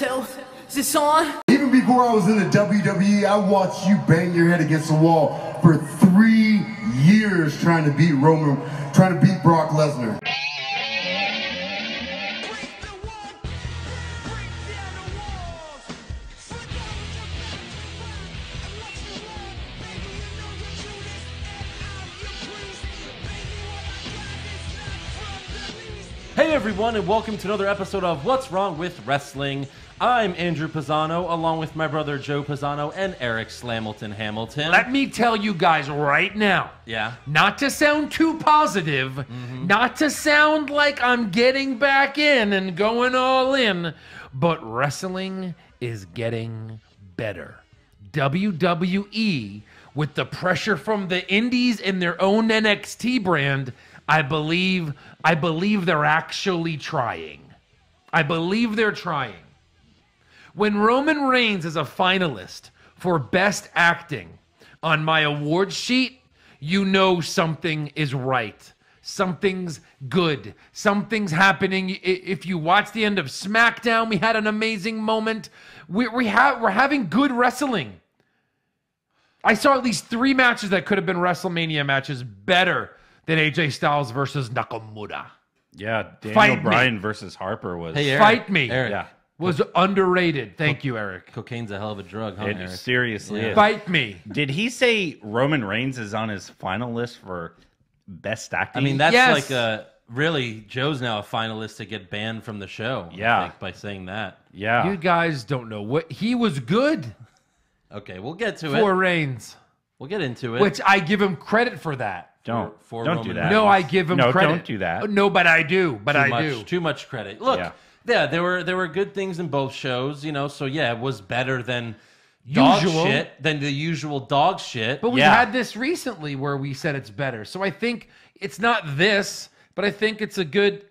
tell. Is this on? Even before I was in the WWE, I watched you bang your head against the wall for 3 years trying to beat Brock Lesnar. Hey everyone, and welcome to another episode of What's Wrong with Wrestling. I'm Andrew Pisano, along with my brother Joe Pisano and Eric Slamilton Hamilton. Let me tell you guys right now. Yeah. Not to sound too positive, not to sound like I'm getting back in and going all in, but wrestling is getting better. WWE, with the pressure from the indies and their own NXT brand, I believe they're actually trying. I believe they're trying. When Roman Reigns is a finalist for Best Acting on my award sheet, you know something is right. Something's good. Something's happening. If you watch the end of SmackDown, we had an amazing moment. We're having good wrestling. I saw at least 3 matches that could have been WrestleMania matches better than AJ Styles versus Nakamura. Yeah, Daniel Bryan versus Harper was... Hey, Eric, Fight me. Eric. Yeah. Was underrated. Thank you, Eric. Cocaine's a hell of a drug, huh, It Eric? seriously is. Fight me. Did he say Roman Reigns is on his final list for Best Acting? I mean, that's Yes. like a... Really, Joe's now a finalist to get banned from the show. Yeah. I think, by saying that. Yeah. You guys don't know what he was good Okay, we'll get to for it. Reigns, We'll get into it. which I give him credit for that. Don't do Roman that. No, I give him No, credit. don't do that. No, but I do. But I do. Too much credit. Look, yeah, there were good things in both shows, you know. So yeah, it was better than dog Usual. shit, than the usual dog shit. But we Yeah. had this recently where we said it's better. So I think it's not this, but I think it's a good.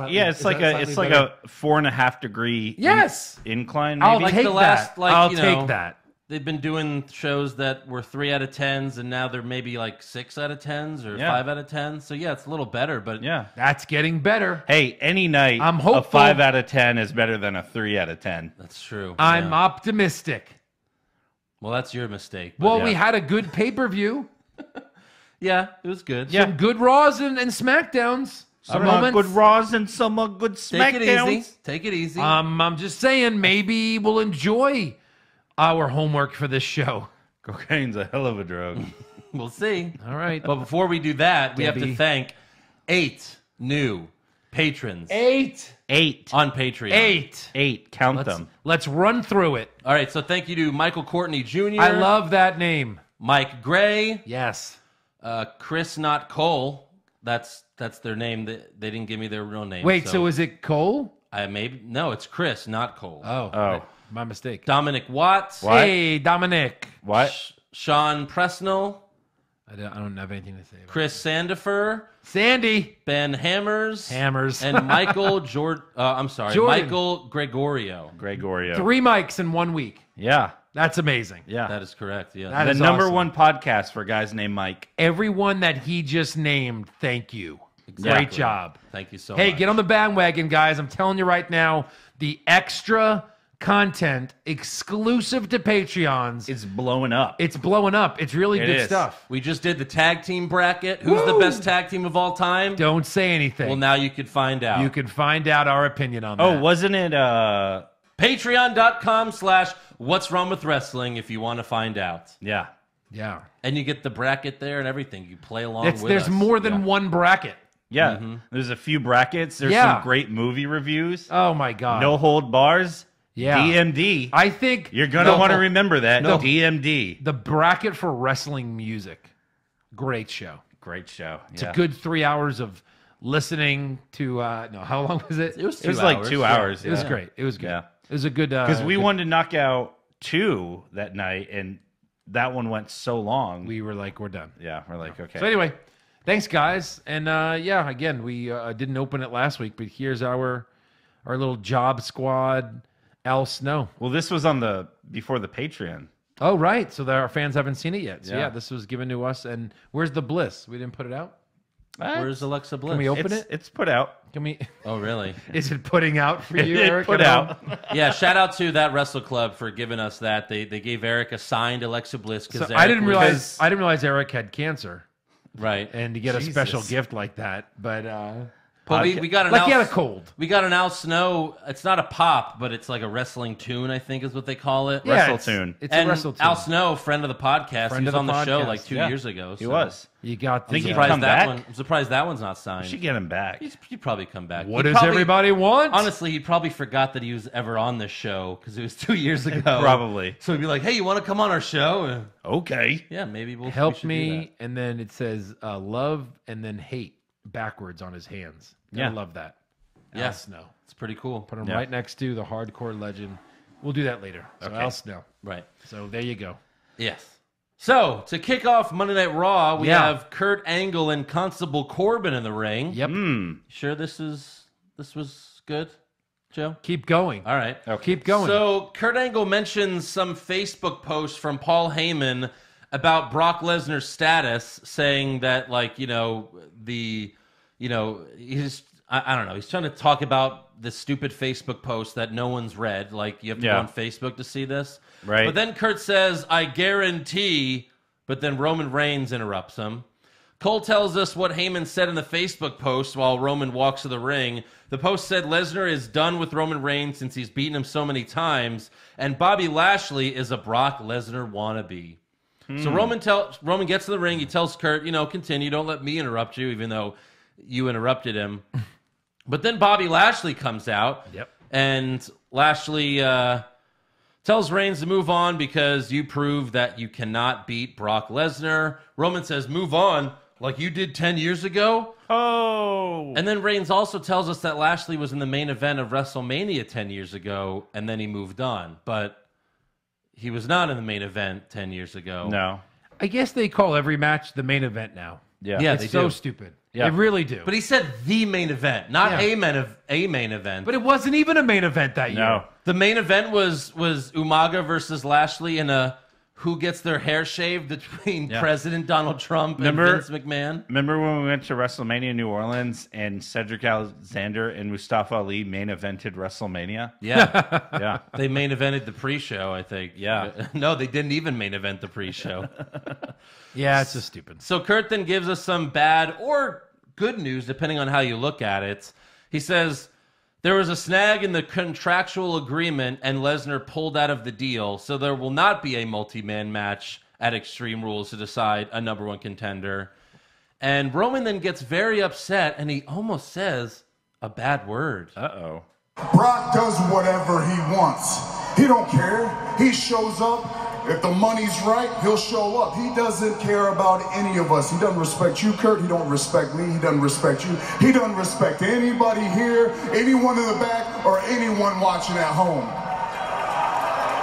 Yeah, it's like a 4.5 degree Yes. incline. I'll Maybe. Like take the last, that. like, I'll you take know, that. They've been doing shows that were 3 out of 10s, and now they're maybe like 6 out of 10s or Yeah. 5 out of 10s. So yeah, it's a little better, but Yeah. That's getting better. Hey, any night, I'm a hopeful. 5 out of 10 is better than a 3 out of 10. that's true. I'm Yeah. optimistic. Well, that's your mistake. But Well, Yeah. we had a good pay-per-view. yeah, it was good. Yeah. Some good Raws and SmackDowns. Some Some moments. good Raws and some good Take it easy. SmackDowns. Take it easy. I'm just saying, maybe we'll enjoy our homework for this show. Cocaine's a hell of a drug. We'll see. All right. But before we do that, we have Debbie. to thank 8 new patrons 8. 8. on Patreon. 8. 8. Count them. Let's run through it. All right, so thank you to Michael Courtney Jr., I love that name. Mike Gray, Yes. Chris Not Cole. That's their name. They didn't give me their real name. Wait, so is it Cole? No, it's Chris, not Cole. Oh, my mistake. Dominic Watts. What? Hey, Dominic. What? Sean Presnell, I don't have anything to say about Chris Sandifer, Sandy. Ben Hammers, Hammers. and Michael Jordan. Michael Gregorio. Gregorio. 3 mics in 1 week. Yeah. That's amazing. Yeah. That is correct. Yeah. That the is number awesome. one podcast for guys named Mike. Everyone that he just named, thank you. Exactly. Great job. Thank you so Hey, much. get on the bandwagon, guys. I'm telling you right now, the extra content exclusive to Patreons, It's blowing up. it's blowing up. It's really It good is. stuff. We just did the tag team bracket. Who's the Woo! best tag team of all time? Don't say anything. Well, now you could find out. You can find out our opinion on Oh, that. wasn't it? Patreon.com/What's Wrong with Wrestling if you want to find out. Yeah. Yeah. And you get the bracket there and everything. You play along with There's us. more than one bracket. Yeah. There's a few brackets. There's Yeah. some great movie reviews. Oh, my God. No hold bars. Yeah. DMD. I think You're going to want to remember that. No. DMD. the bracket for wrestling music. Great show. Great show. It's a good 3 hours of listening to, no, how long was it? It was 2 It was hours. like 2 hours. It was yeah. great. It was good. Yeah. It was a good. Because we good- wanted to knock out 2 that night, and that one went so long. We were like, we're done. Yeah, we're like, okay. So anyway, thanks guys, and yeah, again, we didn't open it last week, but here's our little job squad. Al Snow. Well, this was before the Patreon. Oh right, so our fans haven't seen it yet. So Yeah. yeah, this was given to us. And where's the bliss? We didn't put it out. Where's Alexa Bliss? Can we open it? It's put out. Can we? Oh, really? Is it putting out for you, It Eric? put at home? out. Yeah, shout out to that Wrestle Club for giving us that. They gave Eric a signed Alexa Bliss So because I didn't realize Eric had cancer, right. and to get a Jesus. special gift like that. But But we got an like he Al, had a cold. we got an Al Snow. It's not a pop, but it's like a wrestling tune, I think is what they call it. Yeah, Wrestle it's- tune. It's And a wrestle tune. Al Snow, friend of the podcast, Friend he was of the on the show podcast, like 2 yeah. years ago. He so was. You got Think the. he'd Surprised come that back? one. I'm surprised that one's not We signed. should get him back. He'd probably come back. What He does probably- everybody want? Honestly, he probably forgot that he was ever on this show because it was 2 years ago. Probably. So he'd be like, "Hey, you want to come on our show?" Okay. Yeah, maybe we Help should do me, and then it says love and then hate backwards on his hands. I Yeah. love that. Yeah. Al Snow. It's pretty cool. Put him Yeah. right next to the hardcore legend. We'll do that later. So Okay. Al Snow. Right. So there you go. Yes. So to kick off Monday Night Raw, we Yeah. have Kurt Angle and Constable Corbin in the ring. Yep. Sure, this was good, Joe. Keep going. All right. Keep going. So Kurt Angle mentions some Facebook post from Paul Heyman about Brock Lesnar's status, saying that he's I don't know, he's trying to talk about this stupid Facebook post that no one's read. Like you have to go Yeah. on Facebook to see this, Right. But then Kurt says, "I guarantee," but then Roman Reigns interrupts him. Cole tells us what Heyman said in the Facebook post while Roman walks to the ring. The post said Lesnar is done with Roman Reigns since he's beaten him so many times, and Bobby Lashley is a Brock Lesnar wannabe. So Roman gets to the ring. He tells Kurt, continue. Don't let me interrupt you, even though you interrupted him. But then Bobby Lashley comes out. Yep. And Lashley tells Reigns to move on because you proved that you cannot beat Brock Lesnar. Roman says, "Move on like you did 10 years ago." Oh. And then Reigns also tells us that Lashley was in the main event of WrestleMania 10 years ago, and then he moved on. But he was not in the main event 10 years ago. No. I guess they call every match the main event now. Yeah. Yeah, It's they so do. stupid. Yeah. They really do. But he said the main event, not Yeah. a main event. But it wasn't even a main event that year. No. The main event was Umaga versus Lashley in a who gets their hair shaved between Yeah. President Donald Trump and Remember- Vince McMahon. Remember when we went to WrestleMania New Orleans and Cedric Alexander and Mustafa Ali main evented WrestleMania? Yeah. Yeah. They main evented the pre-show, I think. Yeah. No, they didn't even main event the pre-show. Yeah, it's just stupid. So Kurt then gives us some bad or good news, depending on how you look at it. He says, there was a snag in the contractual agreement and Lesnar pulled out of the deal, so there will not be a multi-man match at Extreme Rules to decide a number one contender. And Roman then gets very upset and he almost says a bad word. Uh-oh. Brock does whatever he wants. He don't care. He shows up. If the money's right, he'll show up. He doesn't care about any of us. He doesn't respect you, Kurt. He don't respect me. He doesn't respect you. He doesn't respect anybody here, anyone in the back, or anyone watching at home.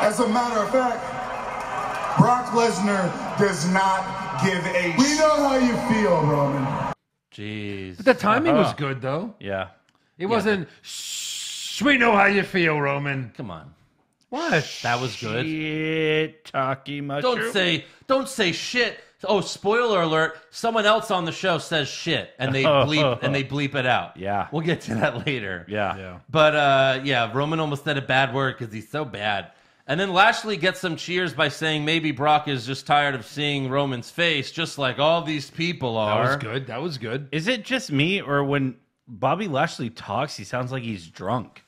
As a matter of fact, Brock Lesnar does not give a We know how you feel, Roman. Jeez. The timing was good, though. Yeah. It wasn't, shh, we know how you feel, Roman. Come on. What? That was good. Shit, talkie mushroom. Don't say shit. Oh, spoiler alert! Someone else on the show says shit, and they bleep it out. Yeah. we'll get to that later. Yeah. But Roman almost said a bad word because he's so bad. And then Lashley gets some cheers by saying maybe Brock is just tired of seeing Roman's face, just like all these people are. That was good. That was good. Is it just me, or when Bobby Lashley talks, he sounds like he's drunk?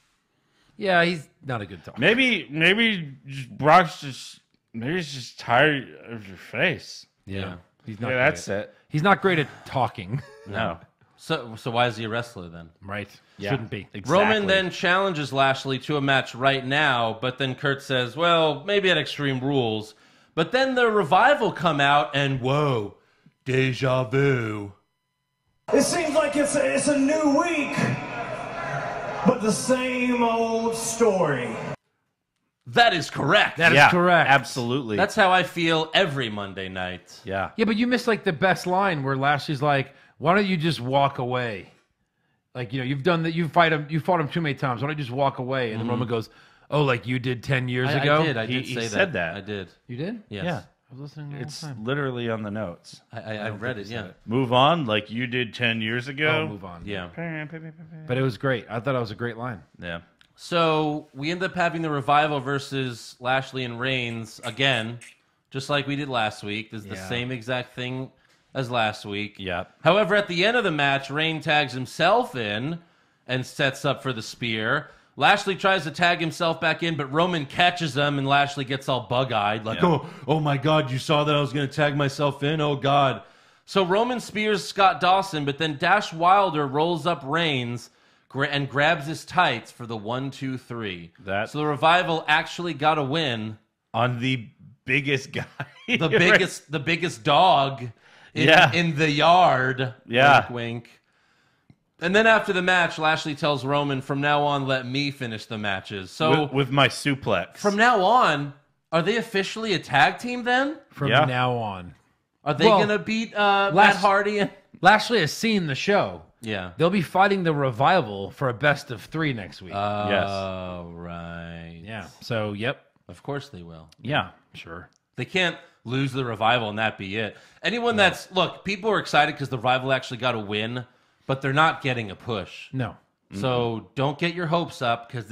Yeah, he's not a good talker. Maybe Brock's just he's just tired of your face. Yeah. He's not Yeah, great. that's it. He's not great at talking. No. So why is he a wrestler then? Right. Yeah. Shouldn't be. Exactly. Roman then challenges Lashley to a match right now, but then Kurt says, well, maybe at Extreme Rules. But then the Revival come out and, whoa, deja vu. It seems like it's a new week, but the same old story. That is correct. That is correct. Absolutely. That's how I feel every Monday night. yeah. Yeah, but you missed like the best line where Lashley's like, "Why don't you just walk away? Like, you've done that. You fought him too many times. Why don't you just walk away?" And then Roman goes, "Oh, like you did 10 years ago." I did He say said that. I did. You did? Yes. Yeah. I was listening the whole It's time. literally on the notes. I read it, yeah. Move on like you did 10 years ago. Oh, move on. Yeah. But it was great. I thought it was a great line. Yeah. So we end up having the Revival versus Lashley and Reigns again, just like we did last week. This is the Yeah. same exact thing as last week. Yeah. However, at the end of the match, Reigns tags himself in and sets up for the spear. Lashley tries to tag himself back in, but Roman catches him, and Lashley gets all bug-eyed, like, oh my God, you saw that I was going to tag myself in? Oh, God. So Roman spears Scott Dawson, but then Dash Wilder rolls up Reigns and grabs his tights for the 1, 2, 3. So the Revival actually got a win. On the biggest guy. The biggest dog in the yard. Yeah. Wink, wink. And then after the match, Lashley tells Roman, from now on, let me finish the matches. So with my suplex. From now on, are they officially a tag team then? From now on. Are they going to beat Matt Hardy? Lashley has seen the show. Yeah. They'll be fighting the Revival for a best of 3 next week. Oh, right. Yeah. So, yep. Of course they will. Yeah. Sure. They can't lose the Revival and that be it. Anyone that's... Look, people are excited because the Revival actually got a win, but they're not getting a push. No. So don't get your hopes up because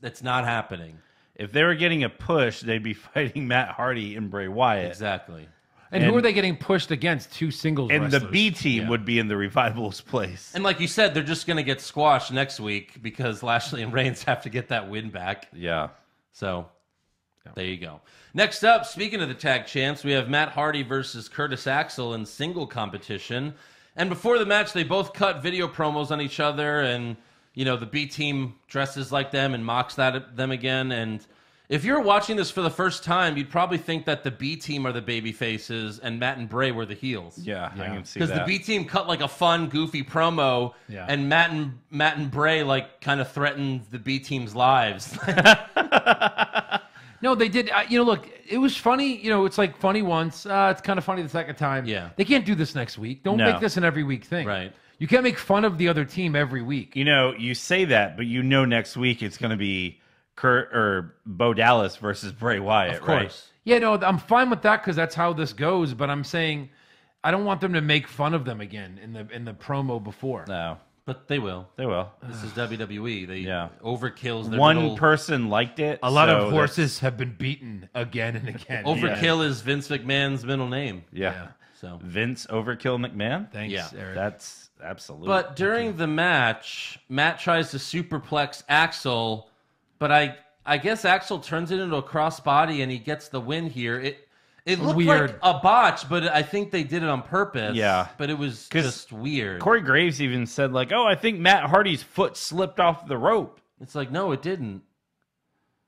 it's not happening. If they were getting a push, they'd be fighting Matt Hardy and Bray Wyatt. Exactly. And who are they getting pushed against? 2 singles and wrestlers. the B team would be in the Revival's place. And like you said, they're just going to get squashed next week because Lashley and Reigns have to get that win back. Yeah. So there you go. Next up, speaking of the tag champs, we have Matt Hardy versus Curtis Axel in single competition. And before the match, they both cut video promos on each other, and the B team dresses like them and mocks them again. And if you're watching this for the first time, you'd probably think that the B team are the baby faces and Matt and Bray were the heels. Yeah. I can see that. Because the B team cut like a fun, goofy promo, and Matt and Bray like kind of threatened the B team's lives. No, they did. Look, it was funny. It's like funny once. It's kind of funny the second time. Yeah. They can't do this next week. Don't make this an every week thing. Right. You can't make fun of the other team every week. You say that, but next week it's going to be Kurt or Bo Dallas versus Bray Wyatt, Of course. right? Yeah, no, I'm fine with that because that's how this goes. But I'm saying I don't want them to make fun of them again in the promo before. No. But they will. They will. This is WWE. They Yeah. overkills their One little... person liked it. A lot so of horses have been beaten again and again. Overkill is Vince McMahon's middle name. Yeah. So Vince Overkill McMahon? Thanks, Yeah. Eric. That's absolutely. But during the match, Matt tries to superplex Axel, but I guess Axel turns it into a crossbody and he gets the win here. It looked Weird. like a botch, but I think they did it on purpose. Yeah. But it was just weird. Corey Graves even said, like, I think Matt Hardy's foot slipped off the rope. It's like, no, it didn't.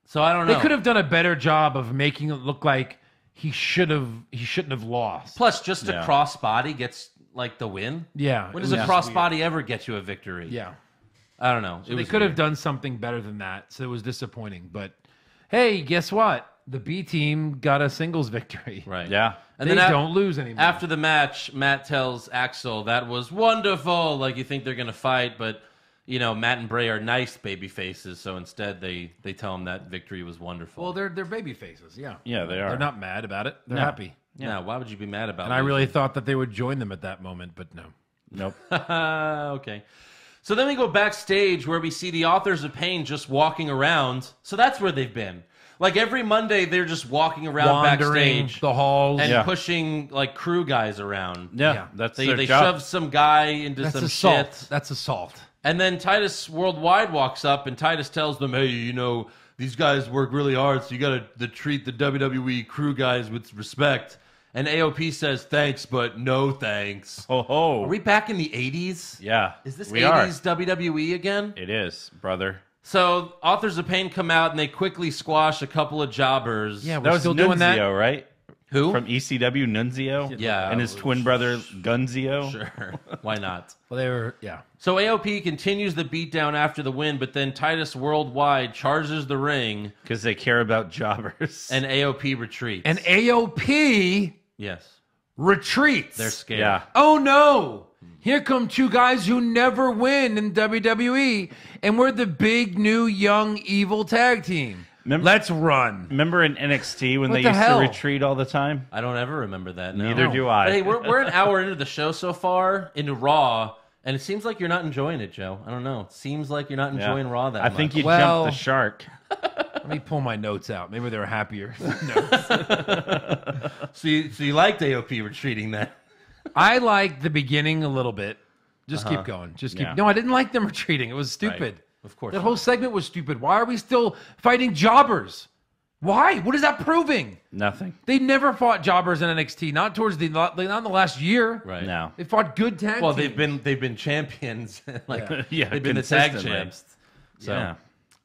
So I don't know. They could have done a better job of making it look like he shouldn't have lost. Plus, just a Yeah. crossbody gets like the win. Yeah. When does a crossbody ever get you a victory? Yeah. I don't know. They could have done something better than that, so it was disappointing. But hey, guess what? The B team got a singles victory. Right. Yeah. And They then don't lose anymore. After the match, Matt tells Axel that was wonderful. Like you think they're gonna fight, but Matt and Bray are nice baby faces, so instead they tell him that victory was wonderful. Well, they're baby faces. Yeah. Yeah, they are. They're not mad about it. They're happy. yeah. Why would you be mad about? And I really thought that they would join them at that moment, but no. Nope. okay. So then we go backstage where we see the Authors of Pain just walking around. So that's where they've been. Like every Monday, they're just walking around Wandering backstage the halls. and Yeah. pushing like crew guys around. Yeah, that's They their job. shove some guy into That's some assault. shit. That's assault. And then Titus Worldwide walks up and Titus tells them, hey, these guys work really hard, so you got to treat the WWE crew guys with respect. And AOP says, thanks, but no thanks. Oh. Are we back in the 80s? Yeah. Is this we 80s WWE again? It is, brother. So Authors of Pain come out and they quickly squash a couple of jobbers. Yeah, That we're was still Nunzio, doing that. right? Who? From ECW, Nunzio? Yeah. And his twin brother, Gunzio? Sure. Why not? Well, they were, yeah. So AOP continues the beatdown after the win, but then Titus Worldwide charges the ring Because they care about jobbers. and AOP retreats. And AOP yes, retreats. they're scared. yeah. Oh no! Here come 2 guys who never win in WWE, and we're the big new young evil tag team. Let's run. Remember in NXT when What they the used hell? to retreat all the time? I don't ever remember that. No. Neither do I. But hey, we're an hour into the show so far, into Raw, and it seems like you're not enjoying it, Joe. I don't know. It seems like you're not enjoying Raw that I much. think you Well- jumped the shark. Let me pull my notes out. Maybe they were happier notes. So you liked AOP retreating then? I liked the beginning a little bit. Just keep going. Just keep. Yeah. No, I didn't like them retreating. It was stupid. Right. Of course That not. whole segment was stupid. Why are we still fighting jobbers? Why? What is that proving? Nothing. They never fought jobbers in NXT. Not not in the last year. Right. No. They fought good tag Well, teams. they've been champions. Like Yeah, they've been the tag consistently. champs. So, Yeah.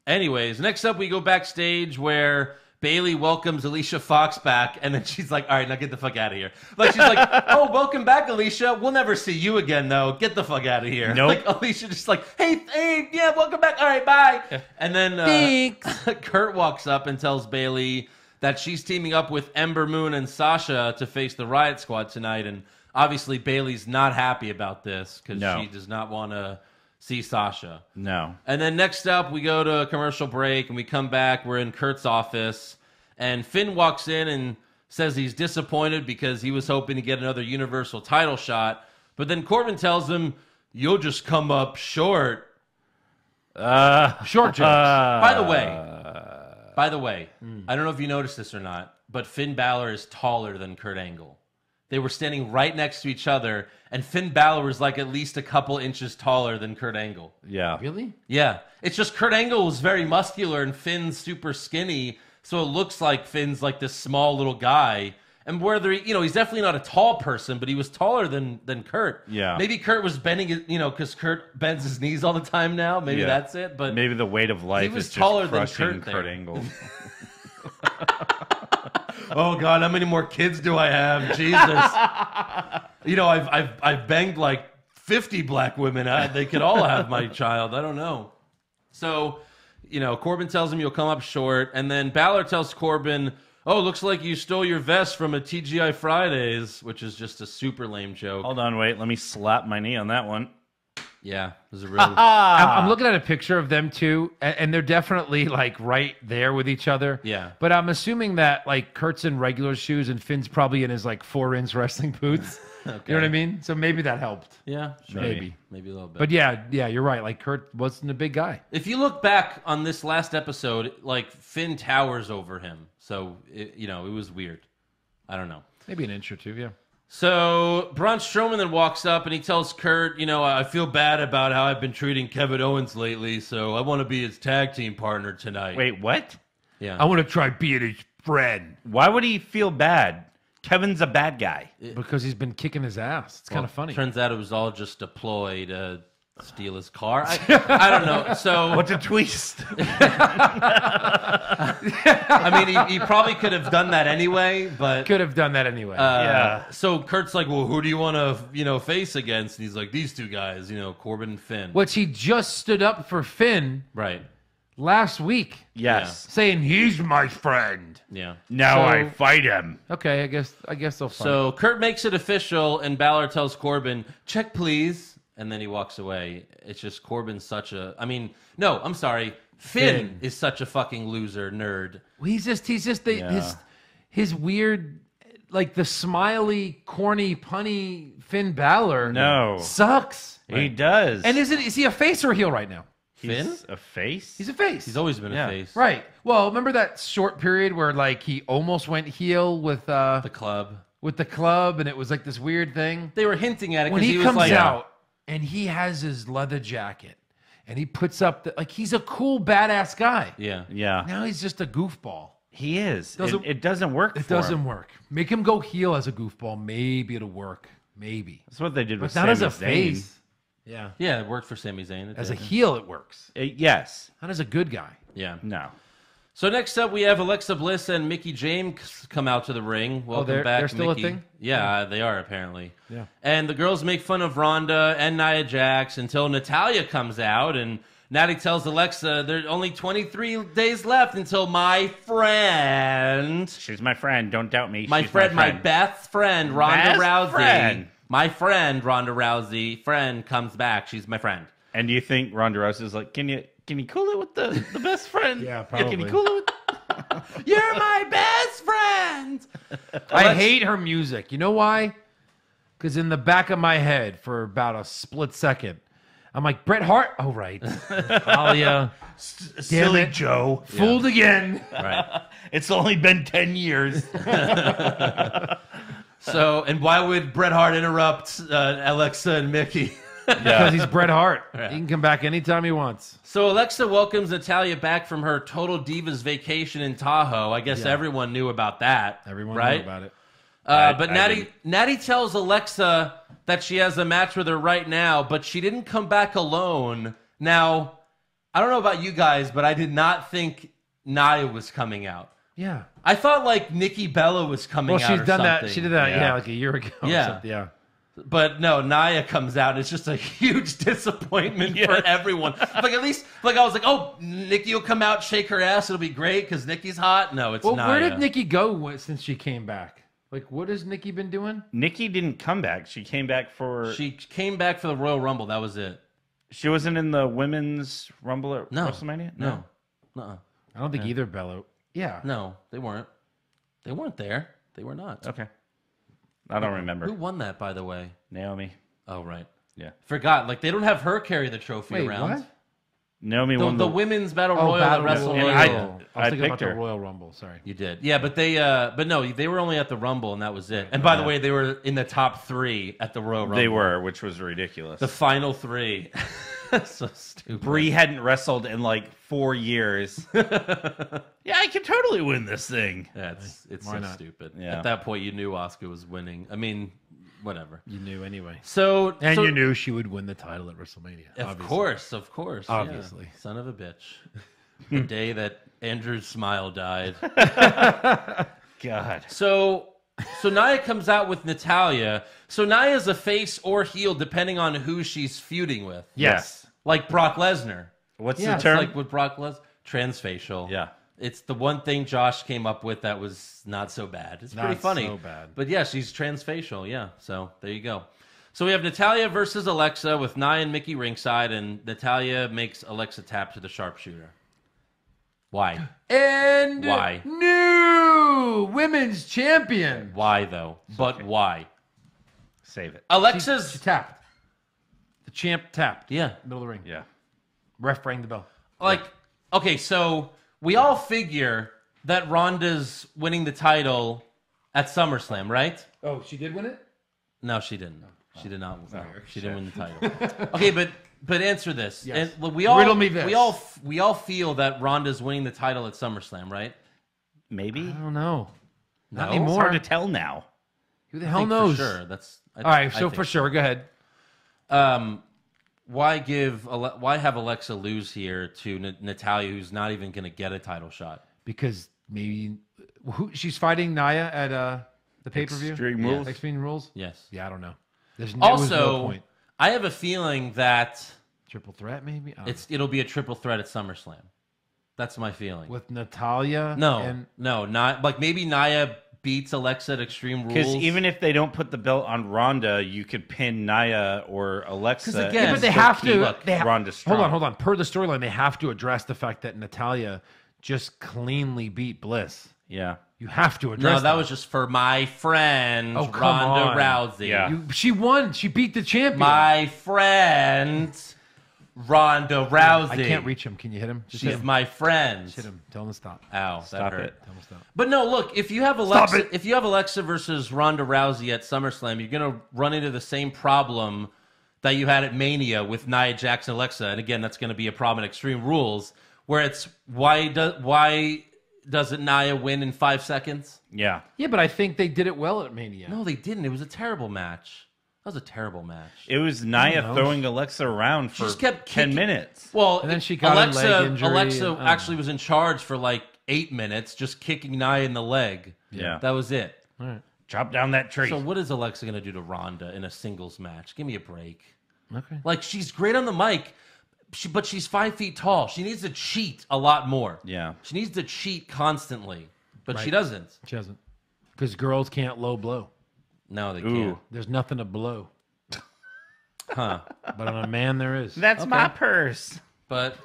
anyways, next up we go backstage where Bailey welcomes Alicia Fox back, and then she's like, "All right, now get the fuck out of here." Like she's like, "Oh, welcome back, Alicia. We'll never see you again, though. Get the fuck out of here." Nope. Like Alicia just like, "Hey, yeah, welcome back. All right, bye." And then Kurt walks up and tells Bailey that she's teaming up with Ember Moon and Sasha to face the Riot Squad tonight, and obviously Bailey's not happy about this because No. she does not want to see Sasha. No. And then next up, we go to a commercial break, and we come back. We're in Kurt's office, and Finn walks in and says he's disappointed because he was hoping to get another Universal title shot. But then Corbin tells him, "You'll just come up short." Short jokes. By the way, I don't know if you noticed this or not, but Finn Balor is taller than Kurt Angle. They were standing right next to each other, and Finn Balor was like at least a couple inches taller than Kurt Angle. Yeah. Really? Yeah, it's just Kurt Angle was very muscular and Finn's super skinny, so it looks like Finn's like this small little guy. And whether he's definitely not a tall person, but he was taller than Kurt. Yeah. Maybe Kurt was bending it, because Kurt bends his knees all the time now. Maybe Yeah. that's it. But Maybe the weight of life was is taller just than crushing Kurt there. Kurt Angle. oh god, how many more kids do I have? Jesus. I've banged like 50 black women. They could all have my child. I don't know. So, Corbin tells him you'll come up short, and then Balor tells Corbin, "Oh, looks like you stole your vest from a TGI Fridays," which is just a super lame joke. Hold on, wait. Let me slap my knee on that one. Yeah, it was a really... I'm looking at a picture of them two, and they're definitely like right there with each other. Yeah. But I'm assuming that like Kurt's in regular shoes and Finn's probably in his like 4-inch wrestling boots. Okay. You know what I mean? So maybe that helped. Yeah, sure. Maybe. Maybe a little bit. But yeah, you're right. Like Kurt wasn't a big guy. If you look back on this last episode, like Finn towers over him. So, it was weird. I don't know. Maybe an inch or two, yeah. So Braun Strowman then walks up and he tells Kurt, "I feel bad about how I've been treating Kevin Owens lately, so I want to be his tag team partner tonight." Wait, what? Yeah. I want to try being his friend Why would he feel bad? Kevin's a bad guy. because he's been kicking his ass. It's kind of funny. Turns out it was all just a ploy to steal his car. I don't know. So What's a twist? I mean, he probably could have done that anyway, but Could have done that anyway. Yeah. So Kurt's like, "Well, who do you want to face against?" And he's like, "These two guys, Corbin and Finn." Which he just stood up for Finn Right. last week, Yes. saying he's my friend. Yeah. Now So- I fight him. Okay, I guess they'll fight. So Kurt makes it official, and Balor tells Corbin, "Check, please," and then he walks away. It's just Corbin's such a... I mean, no, I'm sorry. Finn is such a fucking loser nerd. he's just his weird, like the smiley, corny, punny Finn Balor. No. sucks. He does. And is he a face or a heel right now? Finn? He's a face? He's a face. He's always been Yeah. a face. right. Well, remember that short period where like he almost went heel with The club. the club, and it was like this weird thing. They were hinting at it When because he was comes like... out and he has his leather jacket and he puts up like he's a cool badass guy. Yeah. Yeah. Now he's just a goofball. He is. Doesn't- It doesn't work It for doesn't him. work. Make him go heel as a goofball. Maybe it'll work. Maybe. That's what they did with But not as Sami a Zayn. face. Yeah. Yeah, it worked for Sami Zayn. It As a did. heel, it works. Yes. Not as a good guy. Yeah. No. So next up, we have Alexa Bliss and Mickie James come out to the ring. Welcome they're- back, they're still a Mickie. thing? Yeah, they are apparently. Yeah. And the girls make fun of Ronda and Nia Jax until Natalya comes out, and Natty tells Alexa there's only 23 days left until my friend, She's my friend. Don't doubt me. my She's friend, my best friend, Ronda Best Rousey. friend. My friend, Ronda Rousey, friend comes back. She's my friend. And do you think Ronda Rousey's like, can you cool it with the best friend? Yeah, Can probably. you cool it with... You're my best friend. I hate her music. You know why? Because in the back of my head, for about a split second, I'm like, Bret Hart? Oh, right. Talia. Silly it. Joe. Fooled again. Right. It's only been 10 years. So, and why would Bret Hart interrupt Alexa and Mickey? Because he's Bret Hart. He can come back anytime he wants. So Alexa welcomes Natalia back from her Total Divas vacation in Tahoe. I guess everyone knew about that. Everyone right? knew about it. But I Natty tells Alexa that she has a match with her right now, but she didn't come back alone. Now, I don't know about you guys, but I did not think Nia was coming out. Yeah. I thought like Nikki Bella was coming Well, out. she's done something. that. She did that, Yeah. like a year ago. or Yeah. something. Yeah. But no, Nia comes out. And it's just a huge disappointment for everyone. Like at least, like I was like, oh, Nikki will come out, shake her ass. It'll be great because Nikki's hot. No, it's Well, Nia. where did Nikki go since she came back? Like, what has Nikki been doing? Nikki didn't come back. She came back for... She came back for the Royal Rumble. That was it. She wasn't in the women's Rumble at No. WrestleMania? No. Uh-uh. I don't think either Bello. Yeah. No, they weren't. They weren't there. They were not. Okay. I don't remember. Who won that, by the way? Naomi. Oh, right. Yeah. Forgot. Like, they don't have her carry the trophy Wait, around. what? Naomi The, won the women's Battle Oh, Royal Battle at Royal. WrestleMania. And I was I thinking about picked her. the Royal Rumble. Sorry. You did. Yeah, but but no, they were only at the Rumble, and that was it. And by the way, they were in the top 3 at the Royal Rumble. They were, which was ridiculous. The final 3. So stupid. Brie hadn't wrestled in like 4 years. Yeah, I can totally win this thing. Yeah, it's Why so not? stupid. Yeah. At that point, you knew Asuka was winning. I mean, whatever. You knew anyway. So And so- you knew she would win the title at WrestleMania. Of obviously. course. Obviously. Yeah. Son of a bitch. The day that Andrew's smile died. God. So Nia comes out with Natalia. So Nia's a face or heel depending on who she's feuding with. Yes. Like Brock Lesnar. What's Yeah, the it's term? Like with Brock Lesnar. Transfacial. Yeah. It's the one thing Josh came up with that was not so bad. It's pretty Not funny. so bad. But yeah, she's transfacial. Yeah. So there you go. So we have Natalia versus Alexa with Nia and Mickey ringside, and Natalia makes Alexa tap to the sharpshooter. Why? And Why? new women's champion. Why though? But why? Save it. Alexa's She tapped. The champ tapped. yeah. Middle of the ring. Yeah. Ref rang the bell. Like, okay, so we all figure that Ronda's winning the title at SummerSlam, right? Oh, she did win it? No, she didn't. She did not. She didn't win the title. Okay, but answer this. Yes. And look, we all Riddle me this. we all feel that Ronda's winning the title at SummerSlam, right? Maybe. I don't know. Not No? It's anymore. hard to tell now. Who the I hell think knows? for sure. That's All right, I so think. for sure, go ahead. Why have Alexa lose here to Natalia, who's not even going to get a title shot? Because maybe she's fighting Nia at the pay-per-view? Extreme Rules? Extreme Rules? Yes. Yeah, I don't know. There was no Also, point. I have a feeling that Triple threat, maybe? I don't it'll be a triple threat at SummerSlam. That's my feeling. know. With Natalia? No, And no, not like maybe Nia beats Alexa at Extreme Rules. Because even if they don't put the belt on Ronda, you could pin Nia or Alexa. 'Cause again- yeah, and but they still have keep- to. look, They Ronda strong. hold on. Per the storyline, they have to address the fact that Natalia just cleanly beat Bliss. Yeah. You have to address no, that was just for my friend Oh, come Ronda on. Rousey. Yeah. She won. She beat the champion. My friend Ronda Rousey. I can't reach him. Can you hit him? Just She's my friend. hit him. Tell him to stop. Ow, that Stop hurt. it. Tell him to stop. But no, look, if you have Alexa versus Ronda Rousey at SummerSlam, you're going to run into the same problem that you had at Mania with Nia Jax and Alexa. And again, that's going to be a problem in Extreme Rules, where it's why doesn't Nia win in 5 seconds? Yeah. Yeah, but I think they did it well at Mania. No, they didn't. It was a terrible match. That was a terrible match. It was Nia knows? throwing Alexa around for just kept 10 kicking- minutes. Well, And then she got a leg injury Alexa and- actually was in charge for like 8 minutes, just kicking Nia in the leg. Yeah. That was it. Chop down that tree. So what is Alexa going to do to Ronda in a singles match? Give me a break. Okay. Like, she's great on the mic, but she's 5 feet tall. She needs to cheat a lot more. Yeah. She needs to cheat constantly, but she Right. doesn't. She doesn't. Because girls can't low blow. No, they Ooh. can't. There's nothing to blow. Huh. But on a man, there is. That's my purse. But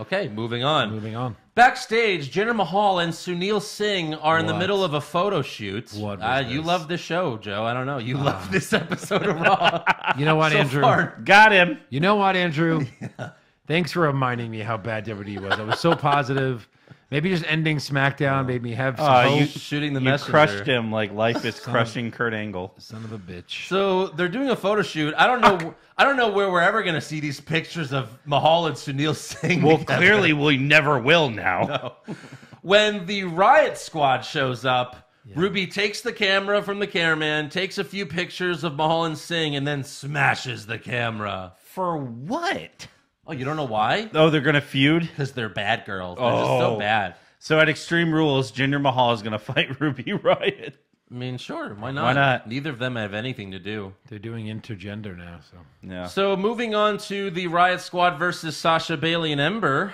Okay, moving on. Moving on. Backstage, Jinder Mahal and Sunil Singh are in the What? middle of a photo shoot. What was You this? love this show, Joe. I don't know. You love this episode of Raw. You know what, so Andrew? far. Got him. You know what, Andrew? Thanks for reminding me how bad WWE was. I was so positive. Maybe just ending SmackDown made me have some hope. Shooting the You messenger. crushed him like life is crushing Kurt Angle. Son of a bitch. So they're doing a photo shoot. I don't know. I don't know where we're ever going to see these pictures of Mahal and Sunil Singh. Well, together. clearly we never will now. When the Riot Squad shows up, Ruby takes the camera from the cameraman, takes a few pictures of Mahal and Singh, and then smashes the camera. For what? Oh, you don't know why? Oh, they're gonna feud. Because they're bad girls. They're just so bad. So at Extreme Rules, Jinder Mahal is gonna fight Ruby Riot. I mean, sure. Why not? Why not? Neither of them have anything to do. They're doing intergender now, so. Yeah. So moving on to the Riot Squad versus Sasha, Bailey, and Ember.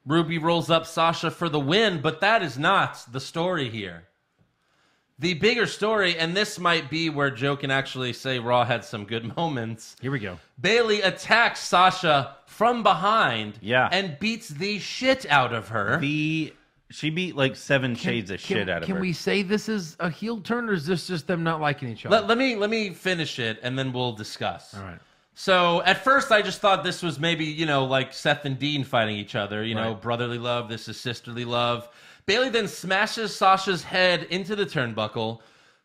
Ruby rolls up Sasha for the win, but that is not the story here. The bigger story, and this might be where Joe can actually say Raw had some good moments. Here we go. Bailey attacks Sasha from behind and beats the shit out of her. She beat like 7 shades of shit out of her. Can we say this is a heel turn, or is this just them not liking each other? Let me finish it, and then we'll discuss. All right. So at first I just thought this was maybe, like Seth and Dean fighting each other, know, brotherly love, this is sisterly love. Bailey then smashes Sasha's head into the turnbuckle,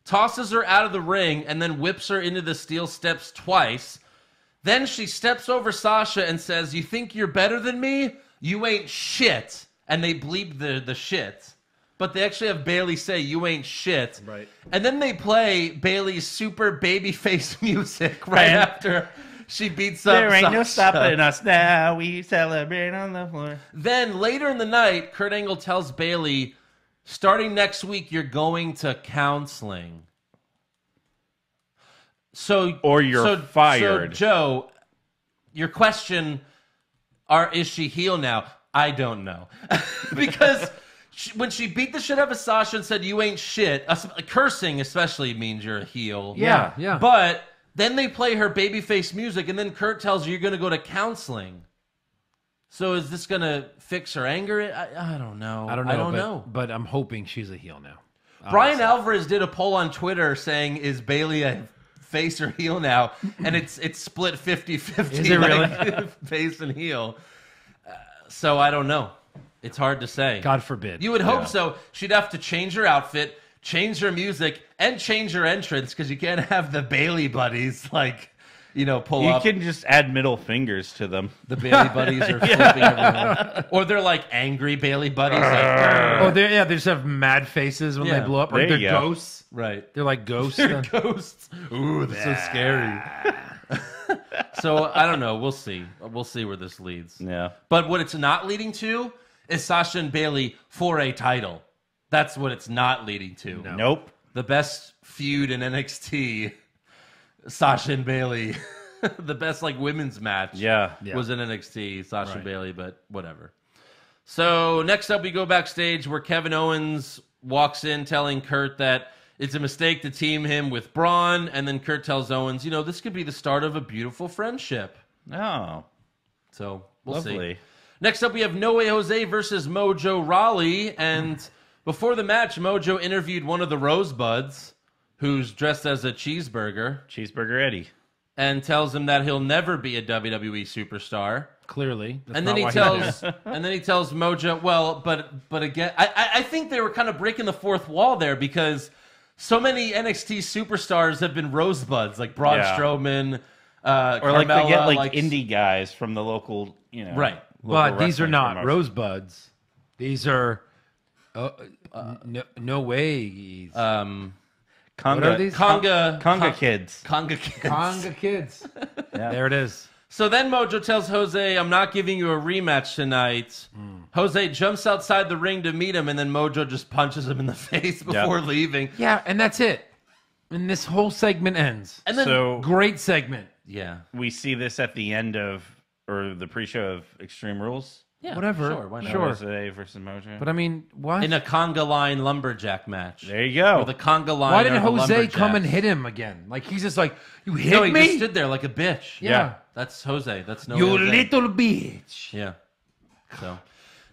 tosses her out of the ring, and then whips her into the steel steps twice. Then she steps over Sasha and says, "You think you're better than me? You ain't shit." And they bleep the shit. But they actually have Bailey say, "You ain't shit." Right. And then they play Bailey's super babyface music right after she beats up There ain't Sasha. no stopping us now. We celebrate on the floor. Then later in the night, Kurt Angle tells Bailey, starting next week, you're going to counseling. Or you're fired. So, Joe, your question, is she heel now? I don't know. Because when she beat the shit out of Sasha and said, "You ain't shit," cursing especially means you're a heel. Yeah. But then they play her babyface music, and then Kurt tells her you're going to go to counseling. So is this going to fix her anger? I don't know. I don't know. But I'm hoping she's a heel now. Brian Alvarez did a poll on Twitter saying, is Bailey a face or heel now? And it's split 50-50. Is it really? Face and heel. So I don't know. It's hard to say. God forbid. You would hope so. She'd have to change her outfit, change her music, and change her entrance, because you can't have the Bailey buddies pull up. You can just add middle fingers to them. The Bailey buddies are flipping everyone. Or they're like angry Bailey buddies. They just have mad faces when they blow up. Or There they're you go. ghosts. Right. They're like ghosts. They're ghosts. Ooh, that's so scary. So I don't know. We'll see. We'll see where this leads. Yeah. But what it's not leading to is Sasha and Bailey for a title. That's what it's not leading to. No. Nope. The best feud in NXT, Sasha and Bailey. The best women's match was in NXT, Sasha and Bailey, but whatever. So next up we go backstage where Kevin Owens walks in telling Kurt that it's a mistake to team him with Braun, and then Kurt tells Owens, this could be the start of a beautiful friendship. Oh. So we'll Lovely. see. Next up we have No Way Jose versus Mojo Rawley, and before the match, Mojo interviewed one of the Rosebuds, who's dressed as a cheeseburger. Cheeseburger Eddie. And tells him that he'll never be a WWE superstar. Clearly. And then he tells Mojo, well, but again, I think they were kind of breaking the fourth wall there, because so many NXT superstars have been Rosebuds, like Braun Strowman, or they Carmella, get indie guys from the local, right. But these are not Rosebuds. These are no way. Conga, what are these? Conga kids. Conga kids. Conga kids. There it is. So then Mojo tells Jose, I'm not giving you a rematch tonight. Jose jumps outside the ring to meet him, and then Mojo just punches him in the face before leaving. Yeah, and that's it. And this whole segment ends. And then, So great segment. yeah. we see this at the end of, or the pre-show of Extreme Rules. Yeah, Whatever. Sure, why not? Sure. Jose versus Mojo. But I mean, what? In a conga line lumberjack match. There you go. Or the conga line. Why didn't are the Jose come and lumberjacks. hit him again? Like, he's just like, you hit No, he me? just stood there like a bitch. Yeah. That's Jose. That's no You Jose. little bitch. Yeah. So,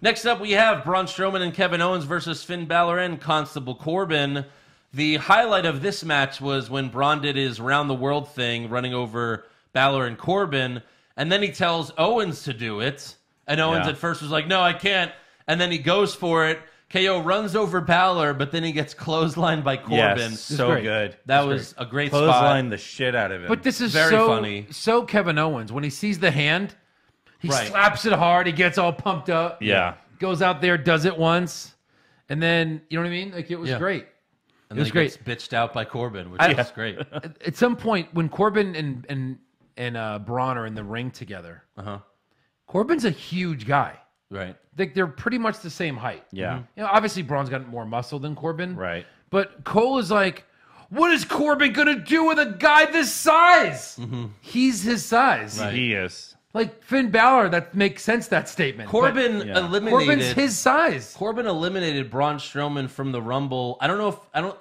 next up, we have Braun Strowman and Kevin Owens versus Finn Balor and Constable Corbin. The highlight of this match was when Braun did his round-the-world thing, running over Balor and Corbin, and then he tells Owens to do it. And Owens at first was like, no, I can't. And then he goes for it. KO runs over Balor, but then he gets clotheslined by Corbin. Yes, so good. That was a great spot. Clothesline the shit out of him. But this is Very funny. So Kevin Owens, when he sees the hand, he slaps it hard. He gets all pumped up. Yeah. Goes out there, does it once, and then, you know what I mean? Like, it was great. And it was great. Gets bitched out by Corbin, which was great. At some point, when Corbin and Braun are in the ring together, Corbin's a huge guy. Right. They're pretty much the same height. Yeah. You know, obviously, Braun's got more muscle than Corbin. Right. But Cole is like, what is Corbin going to do with a guy this size? He's his size. Right. He is. Like Finn Balor, that makes sense, that statement. Corbin eliminated. Corbin's his size. Corbin eliminated Braun Strowman from the Rumble.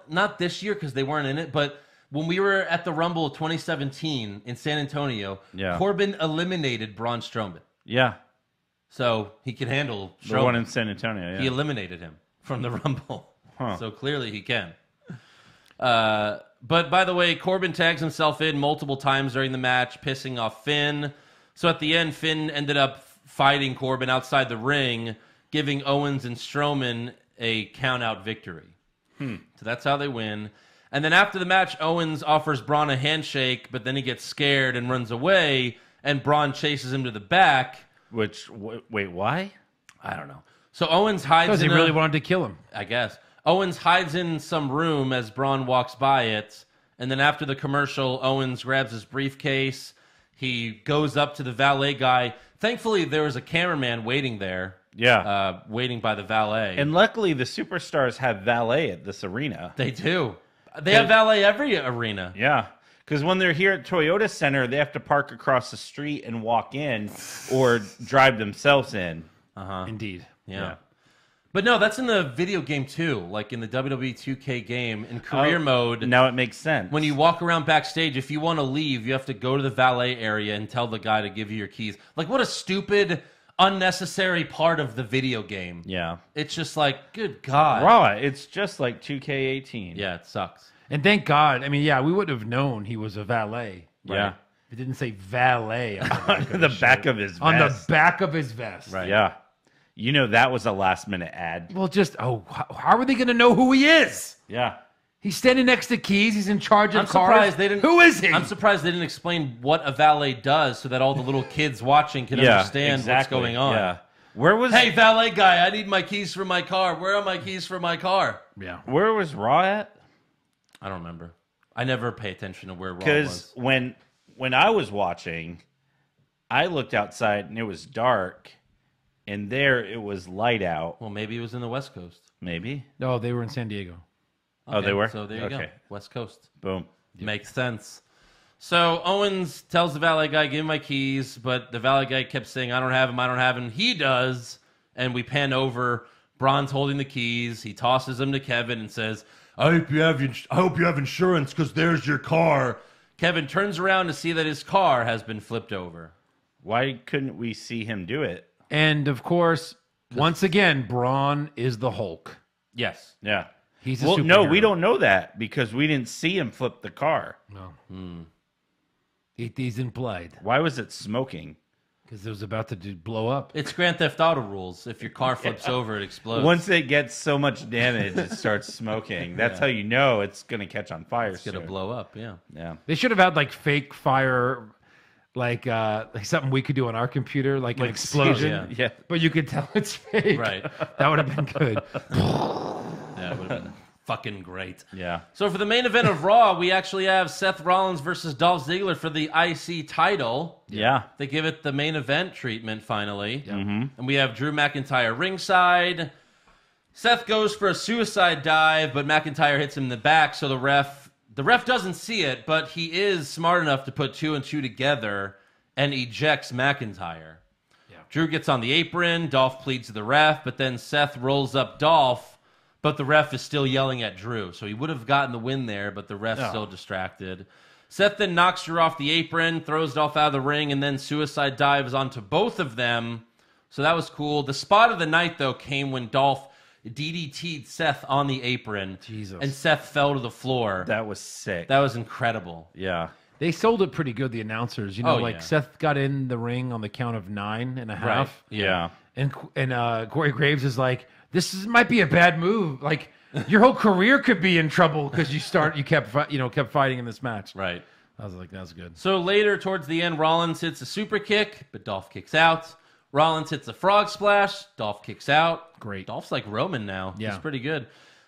Not this year because they weren't in it, but when we were at the Rumble of 2017 in San Antonio, Corbin eliminated Braun Strowman. Yeah. So he can handle Strowman. The one in San Antonio, yeah. He eliminated him from the Rumble. So clearly he can. But by the way, Corbin tags himself in multiple times during the match, pissing off Finn. So at the end, Finn ended up fighting Corbin outside the ring, giving Owens and Strowman a count-out victory. So that's how they win. And then after the match, Owens offers Braun a handshake, but then he gets scared and runs away, and Braun chases him to the back. Which, wait, why? I don't know. So Owens hides Because he really wanted to kill him. I guess. Owens hides in some room as Braun walks by it, and then after the commercial, Owens grabs his briefcase. He goes up to the valet guy. Thankfully, there was a cameraman waiting there. Yeah. Waiting by the valet. And luckily, the superstars have valet at this arena. They do. They have valet every arena. Yeah. Because when they're here at Toyota Center, they have to park across the street and walk in or drive themselves in. Indeed. Yeah. But no, that's in the video game too. Like in the WWE 2K game, in career mode. Now it makes sense. When you walk around backstage, if you want to leave, you have to go to the valet area and tell the guy to give you your keys. Like, what a stupid, unnecessary part of the video game. Yeah. It's just like, good God. Raw, it's just like 2K18. Yeah, it sucks. And thank God. I mean, yeah, we would have known he was a valet. Yeah. It didn't say valet on the back of, The back of his vest. on the back of his vest. Right. Yeah. You know, that was a last minute ad. Well, just, how are they going to know who he is? Yeah. He's standing next to keys. He's in charge of I'm cars. surprised they didn't. Who is he? I'm surprised they didn't explain what a valet does so that all the little kids watching can understand what's going on. Yeah. Where was Hey, valet guy, I need my keys for my car. Where are my keys for my car? Yeah. Where was Raw at? I don't remember. I never pay attention to where Raw Because was. when I was watching, I looked outside and it was dark, and there it was light out. Well, maybe it was in the West Coast. Maybe. No, they were in San Diego. Oh, they were? So there you go. West Coast. Boom. Makes sense. So Owens tells the valet guy, give him my keys, but the valet guy kept saying, I don't have him. He does. And we pan over. Braun's holding the keys. He tosses them to Kevin and says, I hope you have insurance because there's your car. Kevin turns around to see that his car has been flipped over. Why couldn't we see him do it? And, of course, once again, Braun is the Hulk. Yes. Yeah. He's a Well, no, superhero. we don't know that because we didn't see him flip the car. No. It is implied. Why was it smoking? Because it was about to blow up. It's Grand Theft Auto rules. If your car flips over, it explodes. Once it gets so much damage, it starts smoking. That's how you know it's going to catch on fire. It's going to blow up, yeah. Yeah. They should have had, like, fake fire, like something we could do on our computer, like an explosion. Yeah. But you could tell it's fake. Right. That would have been good. Yeah, it would have been fucking great. Yeah. So for the main event of Raw, we actually have Seth Rollins versus Dolph Ziggler for the IC title. Yeah. They give it the main event treatment finally. And we have Drew McIntyre ringside. Seth goes for a suicide dive, but McIntyre hits him in the back, so the ref doesn't see it, but he is smart enough to put 2 and 2 together and ejects McIntyre. Drew gets on the apron, Dolph pleads to the ref, but then Seth rolls up Dolph, but the ref is still yelling at Drew. So he would have gotten the win there, but the ref's still distracted. Seth then knocks Drew off the apron, throws Dolph out of the ring, and then suicide dives onto both of them. So that was cool. The spot of the night, though, came when Dolph DDT'd Seth on the apron. Jesus. And Seth fell to the floor. That was sick. That was incredible. Yeah. They sold it pretty good, the announcers. You know, Oh, like yeah. Seth got in the ring on the count of 9.5. Right. Yeah. And Corey Graves is like, might be a bad move. Like, your whole career could be in trouble because you kept fighting in this match. Right. I was like, that's good. So later, towards the end, Rollins hits a super kick, but Dolph kicks out. Rollins hits a frog splash. Dolph kicks out. Great. Dolph's like Roman now. Yeah. He's pretty good.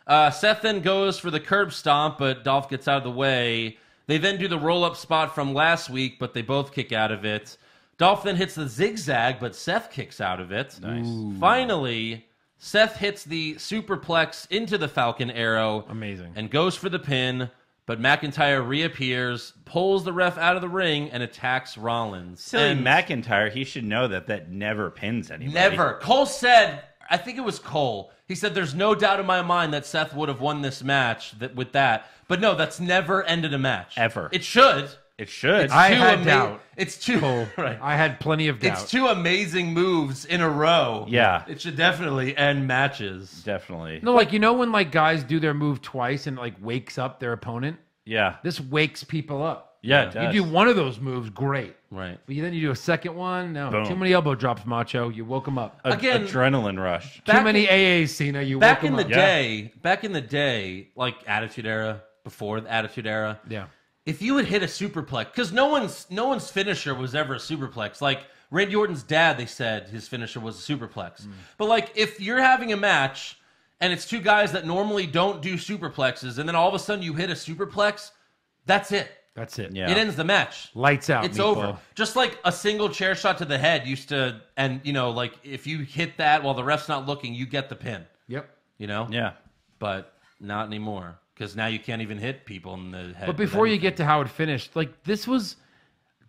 Seth then goes for the curb stomp, but Dolph gets out of the way. They then do the roll-up spot from last week, but they both kick out of it. Dolph then hits the zigzag, but Seth kicks out of it. Nice. Finally, Seth hits the superplex into the Falcon Arrow. Amazing. And goes for the pin, but McIntyre reappears, pulls the ref out of the ring, and attacks Rollins. Silly And McIntyre, he should know that never pins anybody. never. Cole said, I think it was Cole, he said, there's no doubt in my mind that Seth would have won this match with that. But no, that's never ended a match. Ever. It should. It should. It's I too had doubt. It's too Cole. right. I had plenty of doubt. It's two amazing moves in a row. Yeah. It should definitely end matches. Definitely. No, like, when like guys do their move twice and like wakes up their opponent? Yeah. This wakes people up. Yeah, it does. You do one of those moves, great. Right. But then you do a second one, no. Boom. Too many elbow drops, Macho. You woke them up. Again, Adrenaline rush. Too back many in- AAs, Cena. You Back woke in them the up. day, like Attitude Era, before the Attitude Era, Yeah. if you would hit a superplex, because no one's finisher was ever a superplex. Like Randy Orton's dad, they said his finisher was a superplex. But like if you're having a match and it's two guys that normally don't do superplexes, and then all of a sudden you hit a superplex, that's it. That's it. Yeah. It ends the match. Lights out. It's meatball. over. Just like a single chair shot to the head used to, and like if you hit that while the ref's not looking, you get the pin. Yep. Yeah. But not anymore because now you can't even hit people in the head. But before you get to how it finished, like this was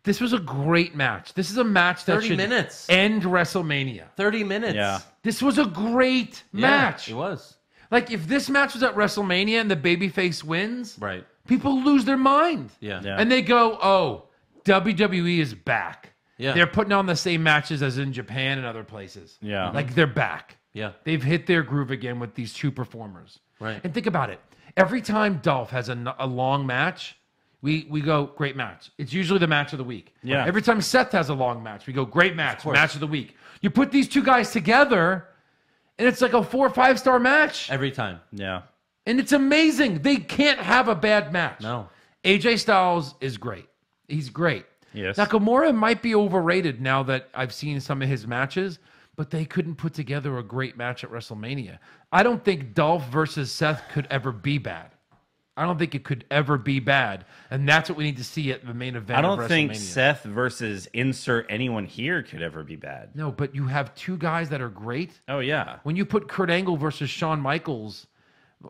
a great match. This is a match that 30 should minutes. end WrestleMania. 30 minutes. Yeah. This was a great Yeah, match. it was. Like if this match was at WrestleMania and the babyface wins, Right. people lose their mind. Yeah. Yeah. And they go, "Oh, WWE is back." Yeah. They're putting on the same matches as in Japan and other places. Yeah. Like they're back. Yeah. They've hit their groove again with these two performers. Right. And think about it. Every time Dolph has a long match, we go, great match. It's usually the match of the week. Yeah. Every time Seth has a long match, we go, great match, match of the week. You put these two guys together, and it's like a 4 or 5 star match. Every time. Yeah. And it's amazing. They can't have a bad match. No. AJ Styles is great. He's great. Yes. Nakamura might be overrated now that I've seen some of his matches, but they couldn't put together a great match at WrestleMania. I don't think Dolph versus Seth could ever be bad. I don't think it could ever be bad. And that's what we need to see at the main event I of don't WrestleMania. think Seth versus insert anyone here could ever be bad. No, but you have two guys that are great. Oh, yeah. When you put Kurt Angle versus Shawn Michaels,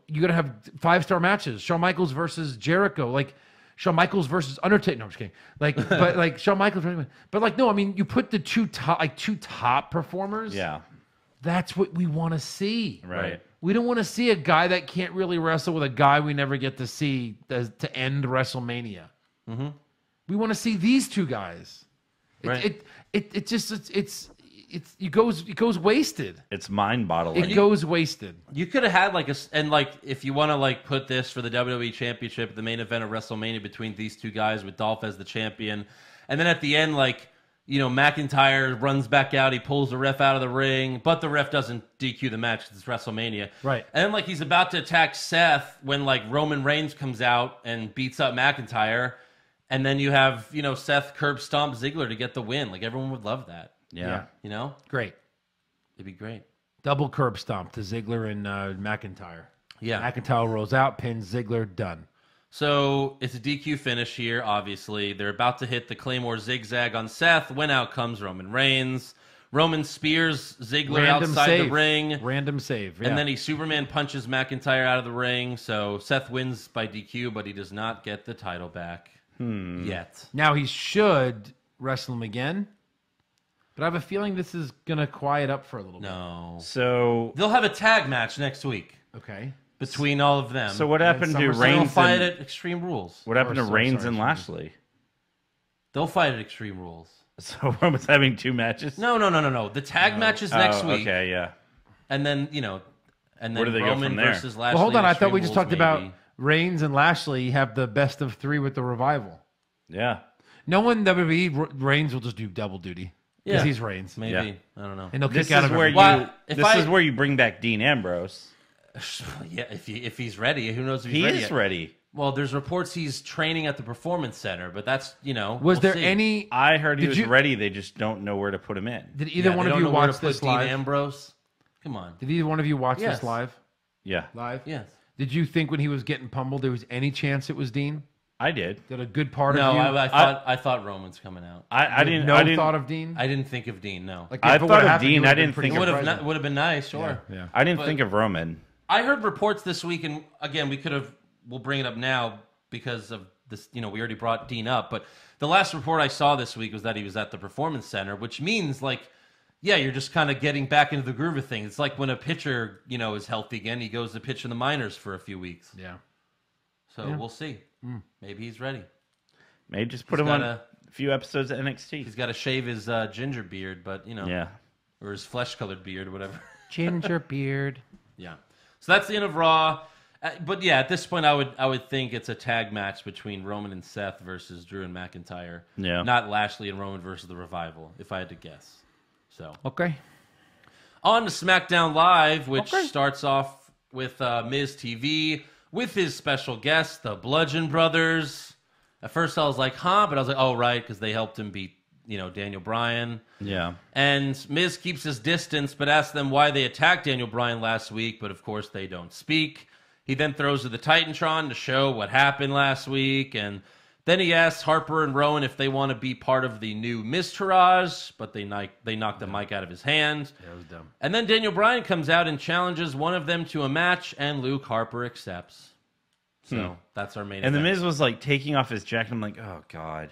you got to have 5-star matches. Shawn Michaels versus Jericho. Like, Shawn Michaels versus Undertaker. No, I'm just kidding. Like, but like Shawn Michaels. But like, no, I mean, you put the two top performers. Yeah. That's what we want to see. Right. We don't want to see a guy that can't really wrestle with a guy we never get to see to end WrestleMania. Mm-hmm. We want to see these two guys. Right. It goes wasted. It's mind-boggling. It goes wasted. You could have had if you want to put this for the WWE Championship, the main event of WrestleMania between these two guys with Dolph as the champion, and then at the end, McIntyre runs back out, he pulls the ref out of the ring, but the ref doesn't DQ the match because it's WrestleMania. Right. And then he's about to attack Seth when Roman Reigns comes out and beats up McIntyre, and then you have Seth curb stomp Ziggler to get the win. Everyone would love that. Yeah. Great. It'd be great. Double curb stomp to Ziggler and McIntyre. Yeah. McIntyre rolls out, pins Ziggler, done. So it's a DQ finish here, obviously. They're about to hit the Claymore zigzag on Seth. When out comes Roman Reigns. Roman spears Ziggler outside the ring. Random save. Yeah. And then he Superman punches McIntyre out of the ring. So Seth wins by DQ, but he does not get the title back yet. Now he should wrestle him again. But I have a feeling this is going to quiet up for a little No. So They'll have a tag match next week bit. Okay. between all of them. what happened to SummerSlam. They'll Reigns fight and at Extreme Rules. what happened to Or- Reigns sorry, and sorry. Lashley? They'll fight at Extreme Rules. So Roman's having 2 matches? No. The tag match is next week. Okay, yeah. And then, Where do they go Roman from there? versus Lashley. Well, hold on. and I thought we just Extreme talked Rules, about maybe. Reigns and Lashley have the best of 3 with the Revival. Yeah. No one WWE Reigns will just do double duty because Yeah. he's Reigns. Maybe. Yeah. I don't know. And they'll This kick out is of where everybody. you. Well, if This I- is where you bring back Dean Ambrose. Yeah, if he's ready. Who knows if he's He ready is yet? ready. Well, there's reports he's training at the Performance Center, but that's, Was we'll there see. any? I heard he Did was you- ready. They just don't know where to put him in. Did either Yeah, one they of don't you know where watch to put this Dean live? Ambrose? Come on. Did either one of you watch Yes. this live? Yeah, Yes. Yes. Did you think when he was getting pummeled there was any chance it was Dean? I did. Did a good part No, of you? I thought Roman's coming out. I didn't. No I didn't. thought of Dean. I didn't think of Dean. No, Like, I if it thought would've of happened, Dean, it would've I been didn't pretty think of surprising. would have been nice. Sure. Yeah. I didn't But- think of Roman. I heard reports this week, and again, we'll bring it up now because of this. We already brought Dean up, but the last report I saw this week was that he was at the Performance Center, which means yeah, you're just kind of getting back into the groove of things. It's like when a pitcher, is healthy again, he goes to pitch in the minors for a few weeks. Yeah. So we'll see. Maybe he's ready. Maybe just put He's him on gotta- a few episodes of NXT. He's got to shave his ginger beard, but Yeah. or his flesh-colored beard, or whatever. Ginger beard. Yeah. So that's the end of Raw. But yeah, at this point, I would think it's a tag match between Roman and Seth versus Drew and McIntyre. Yeah. Not Lashley and Roman versus the Revival, if I had to guess. So Okay. on to SmackDown Live, which Okay. starts off with Miz TV with his special guest, the Bludgeon Brothers. At first, I was like, huh? But I was like, oh, right, because they helped him beat, Daniel Bryan. Yeah. And Miz keeps his distance, but asks them why they attacked Daniel Bryan last week, but of course they don't speak. He then throws to the Titantron to show what happened last week, and then he asks Harper and Rowan if they want to be part of the new Miztourage, but they knock the mic out of his hand. That was dumb. And then Daniel Bryan comes out and challenges one of them to a match, and Luke Harper accepts. So that's our main And the event. Miz was like taking off his jacket. I'm like, oh god,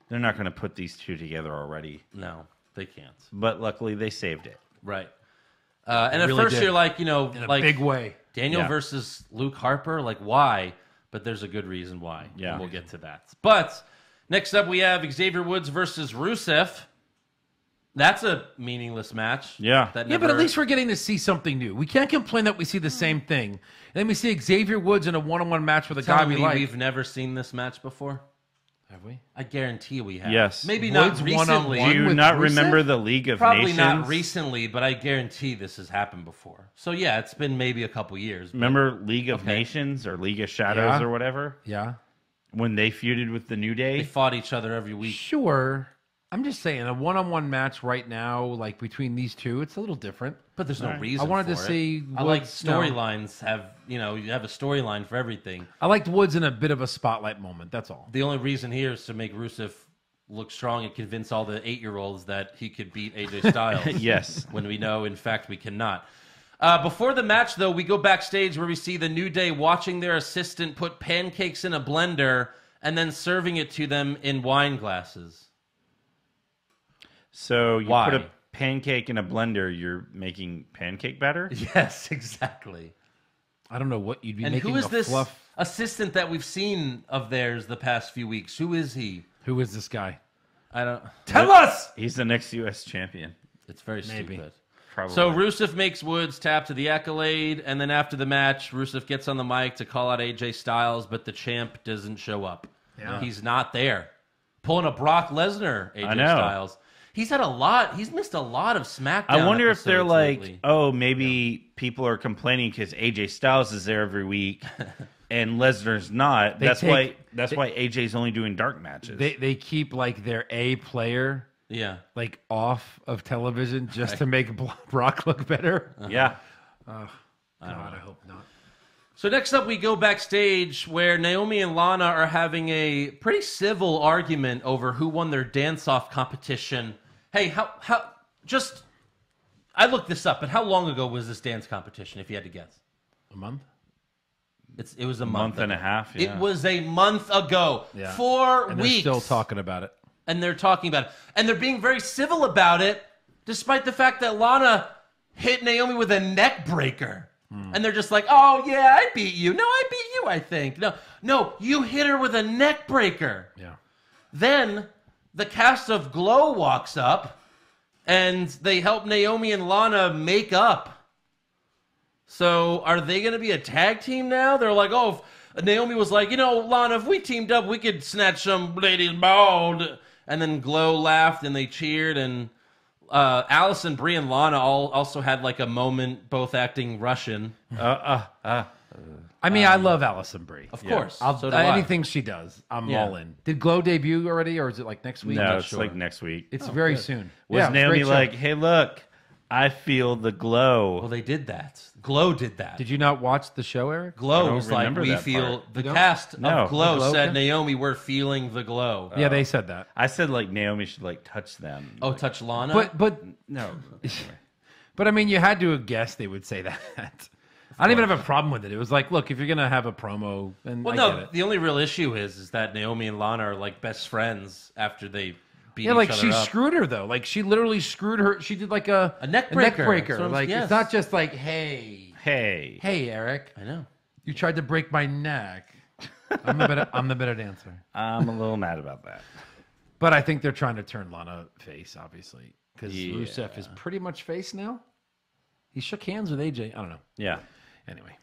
they're not going to put these two together already. No, they can't. But luckily, they saved it. Right. And at really first did. you're like, In a like big way. Daniel Yeah. versus Luke Harper, like why? But there's a good reason why. Yeah. And we'll get to that. But next up we have Xavier Woods versus Rusev. That's a meaningless match. Yeah. That Yeah, but at least we're getting to see something new. We can't complain that we see the same thing. And then we see Xavier Woods in a one-on-one match with a guy Tell we me like. we've never seen this match before. Have we? I guarantee we have. Yes. Maybe Woods not recently. one-on-one? Do you with not Rusev? remember the League of Probably Nations? not recently, but I guarantee this has happened before. So yeah, it's been maybe a couple years. but- Remember League of Okay. Nations or League of Shadows Yeah. or whatever? Yeah. When they feuded with the New They Day? fought each other every week. Sure. I'm just saying, a one-on-one match right now, like between these two, it's a little different. But there's no All right. reason. I wanted to for it. see I like Woods- no. storylines. You have a storyline for everything. I liked Woods in a bit of a spotlight moment. That's all. The only reason here is to make Rusev look strong and convince all the 8-year-olds that he could beat AJ Styles. Yes. When we know, in fact, we cannot. Before the match, though, we go backstage where we see the New Day watching their assistant put pancakes in a blender and then serving it to them in wine glasses. So you Why? put a pancake in a blender, you're making pancake batter? Yes, exactly. I don't know what you'd be And making who is a this fluff. assistant that we've seen of theirs the past few weeks? Who is he? Who is this guy? I don't. Tell us! He's the next U.S. champion. It's very Maybe. stupid. Probably. So Rusev makes Woods tap to the accolade, and then after the match, Rusev gets on the mic to call out AJ Styles, but the champ doesn't show up. Yeah. He's not there. Pulling a Brock Lesnar, AJ I know. Styles. He's missed a lot of SmackDown. I wonder if they're episodes like, lately. oh, maybe people are complaining because AJ Styles is there every week and Lesnar's not. They That's take- why AJ's only doing dark matches. They keep like their A player Yeah. like off of television just to make Brock look better. yeah. God, I hope not. So next up, we go backstage where Naomi and Lana are having a pretty civil argument over who won their dance-off competition. Hey, I looked this up, but how long ago was this dance competition, if you had to guess? A month? It was a Month and a ago. half. Yeah. It was a month ago. Yeah. 4 And weeks. they're still talking about it. And they're talking about it. And they're being very civil about it, despite the fact that Lana hit Naomi with a neck breaker. And they're just like, oh, yeah, I beat you. No, I beat you, I think. No, you hit her with a neck breaker. Yeah. Then the cast of Glow walks up, and they help Naomi and Lana make up. So are they going to be a tag team now? They're like, oh, Naomi was like, Lana, if we teamed up, we could snatch some ladies bald. And then Glow laughed, and they cheered, and Allison Brie and Lana also had like a moment, both acting Russian. I mean, I love Allison Brie. Of course. Anything she does, I'm all in. Did Glow debut already, or is it like next week? No, it's like next week. It's very soon. Was Naomi like, hey, look, I feel the glow? Well, they did that. Glow did that. Did you not watch the show, Eric? Glow was like, we feel... part. The cast of Glow said, cast? Naomi, we're feeling the glow. Yeah, they said that. I said like Naomi should like touch them. Oh, touch Lana? But No. but I mean, you had to have guessed they would say that. I don't even have a problem with it. It was like, look, if you're gonna have a promo, and Well, I no, get it. the only real issue is that Naomi and Lana are like best friends after they beat Yeah, each like other she up. screwed her though. Like she literally screwed her. She did like a neck breaker. So, Like yes. it's not just like, hey, Eric, I know. you tried to break my neck. I'm the better dancer. I'm a little mad about that. But I think they're trying to turn Lana face, obviously, because Rusev is pretty much face now. He shook hands with AJ. I don't know. Yeah. Anyway,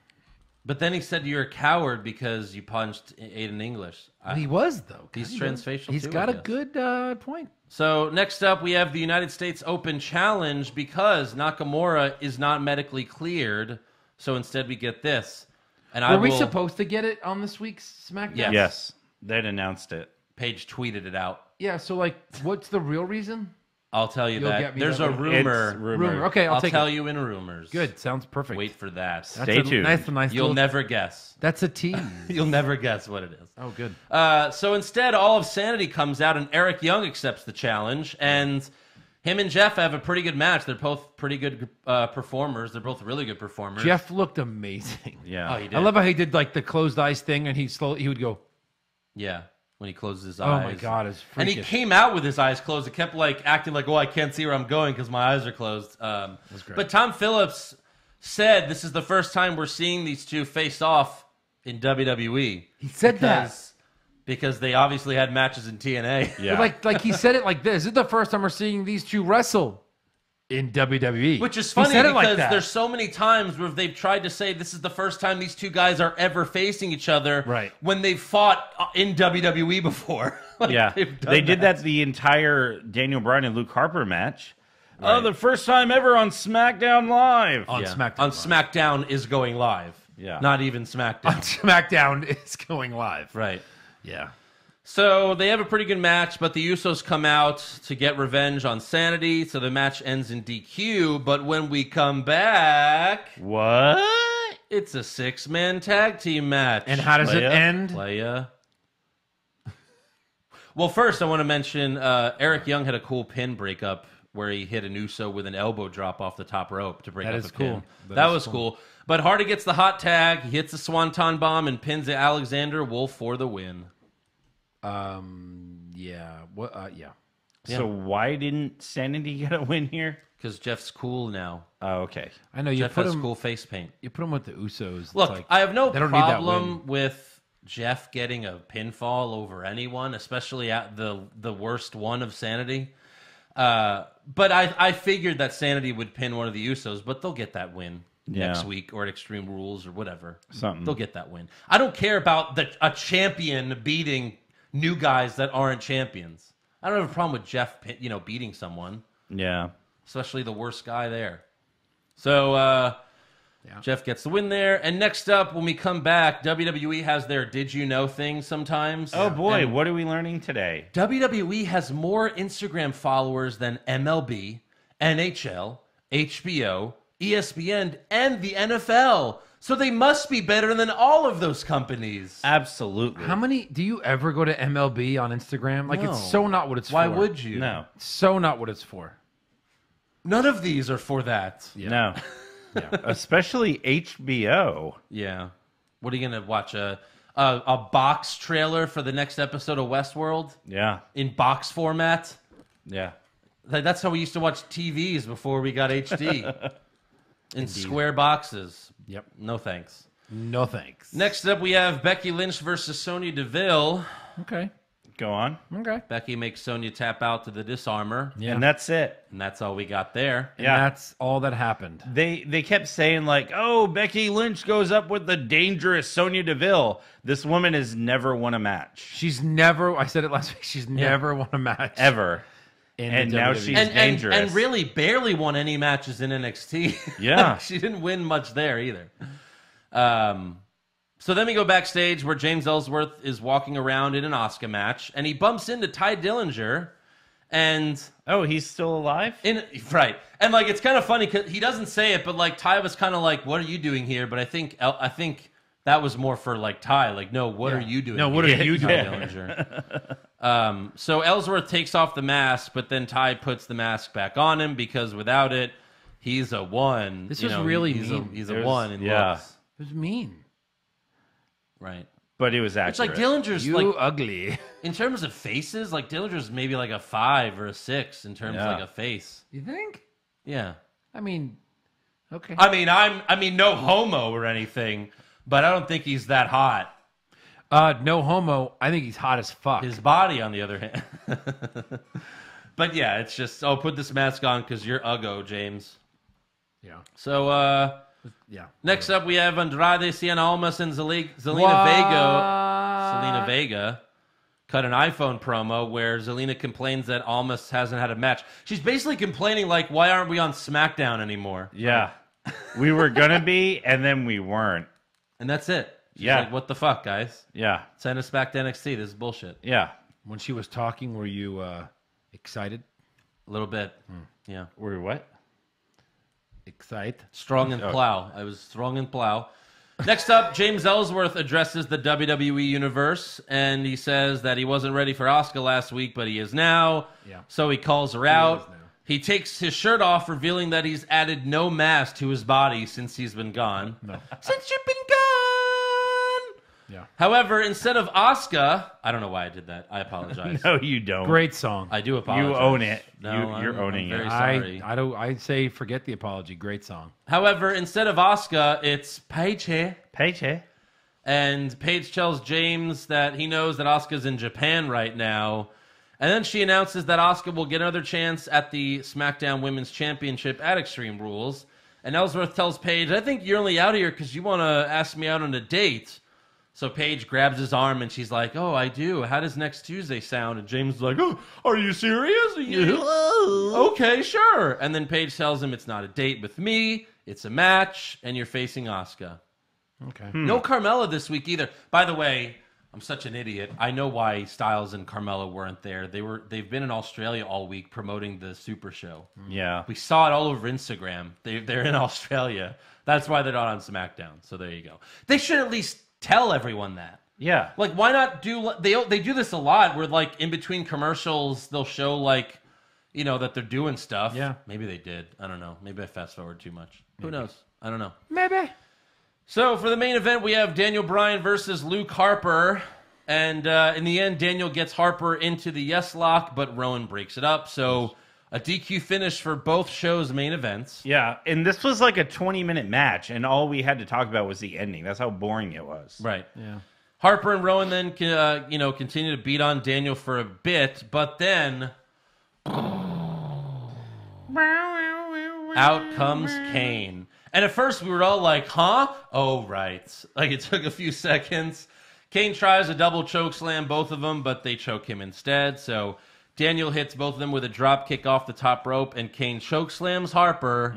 But then he said you're a coward because you punched Aiden English. he was though. He's kind of. transfacial He's too, got I a guess. good point. So next up, we have the United States Open Challenge because Nakamura is not medically cleared. So instead, we get this. And Were we supposed to get it on this week's SmackDown? Yes. Yes. They'd announced it. Paige tweeted it out. Yeah. So like, what's the real reason? I'll tell you You'll that. get me There's that a one. rumor. It's rumor. Okay, I'll take tell it. you in rumors. Good. Sounds perfect. Wait for that. That's Stay tuned. That's a nice. You'll little, never guess. That's a tease. You'll never guess what it is. Oh, good. So instead, all of Sanity comes out, and Eric Young accepts the challenge. And him and Jeff have a pretty good match. They're both pretty good performers. They're both really good performers. Jeff looked amazing. Yeah. Oh, he did. I love how he did like the closed eyes thing, and he would go, Yeah, when he closes his "Oh eyes. my god, it's freakish." And he came out with his eyes closed. It kept like acting like, oh, I can't see where I'm going because my eyes are closed. That's great. But Tom Phillips said this is the first time we're seeing these two face off in WWE. He said that. Because they obviously had matches in TNA. Yeah. Like he said it like this. This is the first time we're seeing these two wrestle in WWE. Which is He funny said it because like that. there's so many times where they've tried to say this is the first time these two guys are ever facing each other. Right. When they've fought in WWE before. Like, Yeah. they've done They did that the entire Daniel Bryan and Luke Harper match. Right. Oh, the first time ever on SmackDown Live. on Yeah. SmackDown. On Live. SmackDown is going live. Yeah. Not even SmackDown. SmackDown is going live. Right. Yeah. So they have a pretty good match, but the Usos come out to get revenge on Sanity. So the match ends in DQ. But when we come back, What? it's a 6-man tag team match. And how does it Leia? end? Leia. Well, first I want to mention Eric Young had a cool pin breakup where he hit an Uso with an elbow drop off the top rope to break That up is a pin. cool. That is was cool. But Hardy gets the hot tag. He hits the Swanton Bomb and pins Alexander Wolf for the win. Yeah. What? Yeah. So why didn't Sanity get a win here? Because Jeff's cool now. Oh, okay. I know you Jeff put has him. cool face paint. You put him with the Usos. It's Look, like, I have no they don't need that problem win. with Jeff getting a pinfall over anyone, especially at the worst one of Sanity. But I figured that Sanity would pin one of the Usos, but they'll get that win next week or at Extreme Rules or whatever. Something. They'll get that win. I don't care about a champion beating new guys that aren't champions. I don't have a problem with Jeff, beating someone, Yeah. especially the worst guy there. So Jeff gets the win there. And next up, when we come back, WWE has their Did You Know thing sometimes. Oh, boy. And What are we learning today? WWE has more Instagram followers than MLB, NHL, HBO, ESPN, and the NFL. So they must be better than all of those companies. Absolutely. How many do you ever go to MLB on Instagram? Like No. it's so not what it's Why for. would you? No. So not what it's for. None of these are for that. No. Especially HBO. Yeah. What are you going to watch? A box trailer for the next episode of Westworld Yeah. in box format? Yeah. That's how we used to watch TVs before we got HD. In square boxes. Yep. No thanks. No thanks. Next up, we have Becky Lynch versus Sonya Deville. Okay. Go on. Okay. Becky makes Sonya tap out to the disarmor. Yeah. And that's it. And that's all we got there. And that's all that happened. They kept saying like, "Oh, Becky Lynch goes up with the dangerous Sonya Deville." This woman has never won a match She's never, I said it last week, she's never won a match. ever. in And the now WWE. she's dangerous. And really barely won any matches in NXT. Yeah. She didn't win much there either. So then we go backstage where James Ellsworth is walking around in an Asuka match, and he bumps into Ty Dillinger, and Oh, he's still alive? right, and like it's kind of funny because he doesn't say it, but like Ty was kind of like, "What are you doing here?" But I think that was more for like Ty, like, "No, what are you doing? No, what are you Ty doing?" Dillinger. So Ellsworth takes off the mask, but then Ty puts the mask back on him because without it, he's a one. This was really he's mean. He's a one in yeah. looks. It was mean. Right. But it was accurate. It's like Dillinger's You like ugly. in terms of faces, like Dillinger's maybe like a 5 or a 6 in terms of Yeah. like a face. You think? Yeah. I mean, okay. I mean no homo or anything, but I don't think he's that hot. No homo. I think he's hot as fuck. His body, on the other hand. But yeah, it's just put this mask on because you're uggo, James. Yeah. So Yeah. next up we have Andrade Cien Almas and Zelina Vega cut an iPhone promo where Zelina complains that Almas hasn't had a match. She's basically complaining like, why aren't we on SmackDown anymore? Yeah. We were going to be, and then we weren't. And that's it. She's Yeah. like, what the fuck, guys? Yeah. Send us back to NXT. This is bullshit. Yeah. When she was talking, were you excited? A little bit. Yeah. We're what? Excited? Strong and plow. I was strong and plow. Next up, James Ellsworth addresses the WWE Universe, and he says that he wasn't ready for Asuka last week, but he is now. Yeah. So he calls her is out. now. He takes his shirt off, revealing that he's added no mass to his body since he's been gone. No. Since you've been gone! Yeah. However, instead of Asuka, I don't know why I did that. I apologize. No, you don't. Great song. I do apologize. You own it. No, You're owning I'm very it. sorry. I don't. I say forget the apology. Great song. However, instead of Asuka, it's Paige here. Paige. And Paige tells James that he knows that Asuka's in Japan right now. And then she announces that Asuka will get another chance at the SmackDown Women's Championship at Extreme Rules. And Ellsworth tells Paige, I think you're only out here because you want to ask me out on a date. So Paige grabs his arm and she's like, oh, I do. How does next Tuesday sound? And James is like, oh, are you serious? Okay, sure. And then Paige tells him it's not a date with me. It's a match. And you're facing Asuka. Okay. No Carmella this week either. By the way, I'm such an idiot. I know why Styles and Carmella weren't there. They've been in Australia all week promoting the Super Show. Yeah. We saw it all over Instagram. They're in Australia. That's why they're not on SmackDown. So there you go. They should at least tell everyone that. Yeah. Like, why not do... They do this a lot where, like, in between commercials, they'll show, like, you know, that they're doing stuff. Yeah. Maybe they did. I don't know. Maybe I fast-forward too much. Who knows? I don't know. Maybe. So, for the main event, we have Daniel Bryan versus Luke Harper. And in the end, Daniel gets Harper into the yes lock, but Rowan breaks it up. So, a DQ finish for both shows' main events. Yeah. And this was like a 20-minute match, and all we had to talk about was the ending. That's how boring it was. Right. Yeah. Harper and Rowan then, continue to beat on Daniel for a bit, but then out comes Kane. And at first we were all like, huh? Oh, right. Like it took a few seconds. Kane tries a double choke slam, both of them, but they choke him instead. So Daniel hits both of them with a drop kick off the top rope, and Kane choke slams Harper.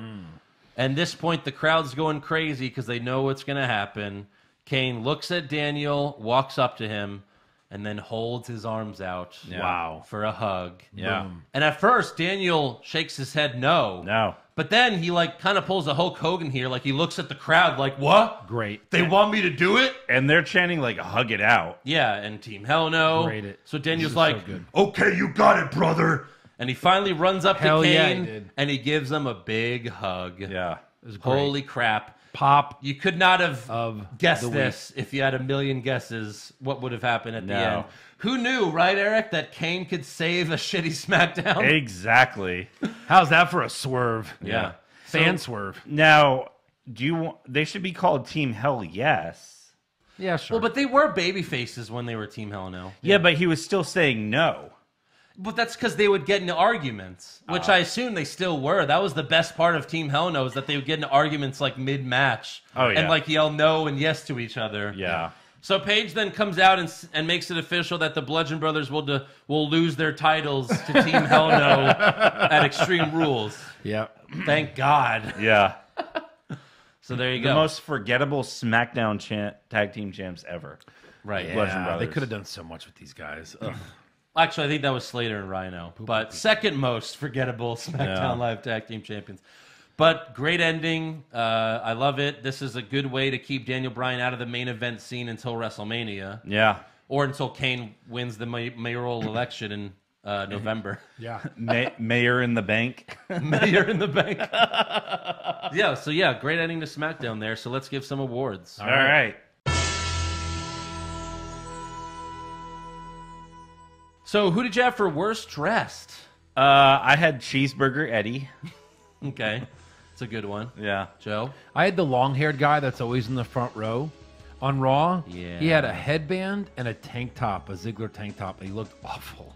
And at this point, the crowd's going crazy because they know what's going to happen. Kane looks at Daniel, walks up to him, and then holds his arms out. Yeah. Wow. For a hug. Yeah. Boom. And at first, Daniel shakes his head no. No. But then he like kind of pulls a Hulk Hogan here. Like he looks at the crowd like, what? Great. They want me to do it? And they're chanting like, hug it out. Yeah, and Team Hell No. Great it. So Daniel's This is like, so good. okay, you got it, brother. And he finally runs up Hell to yeah, Kane he did. and he gives him a big hug. Yeah. It was great. Holy crap. Pop You could not have of guessed the week. this if you had a million guesses what would have happened at the No. end. Who knew, right, Eric, that Kane could save a shitty SmackDown? Exactly. How's that for a swerve? Yeah. Fan So- swerve. Now, do you want, they should be called Team Hell Yes. Yeah, sure. Well, but they were baby faces when they were Team Hell No. Yeah, but he was still saying no. But that's because they would get into arguments, which I assume they still were. That was the best part of Team Hell No, is that they would get into arguments like mid-match. Oh, yeah. And like yell no and yes to each other. Yeah. So Paige then comes out and makes it official that the Bludgeon Brothers will lose their titles to Team Hell No at Extreme Rules. Yeah. Thank God. Yeah. So there you The go. most forgettable SmackDown tag team champs ever. Right. Bludgeon Yeah, Brothers. they could have done so much with these guys. Ugh. Actually, I think that was Slater and Rhino. But second most forgettable SmackDown Yeah. Live Tag Team Champions. But great ending. I love it. This is a good way to keep Daniel Bryan out of the main event scene until WrestleMania. Yeah. Or until Kane wins the mayoral election in November. Yeah. Mayor in the Bank. Mayor in the bank. Yeah, great ending to SmackDown there. So let's give some awards. All right. So who did you have for worst dressed? I had Cheeseburger Eddie. Okay. It's a good one. Yeah. Joe? I had the long-haired guy that's always in the front row. On Raw, Yeah. he had a headband and a tank top, a Ziggler tank top, and he looked awful.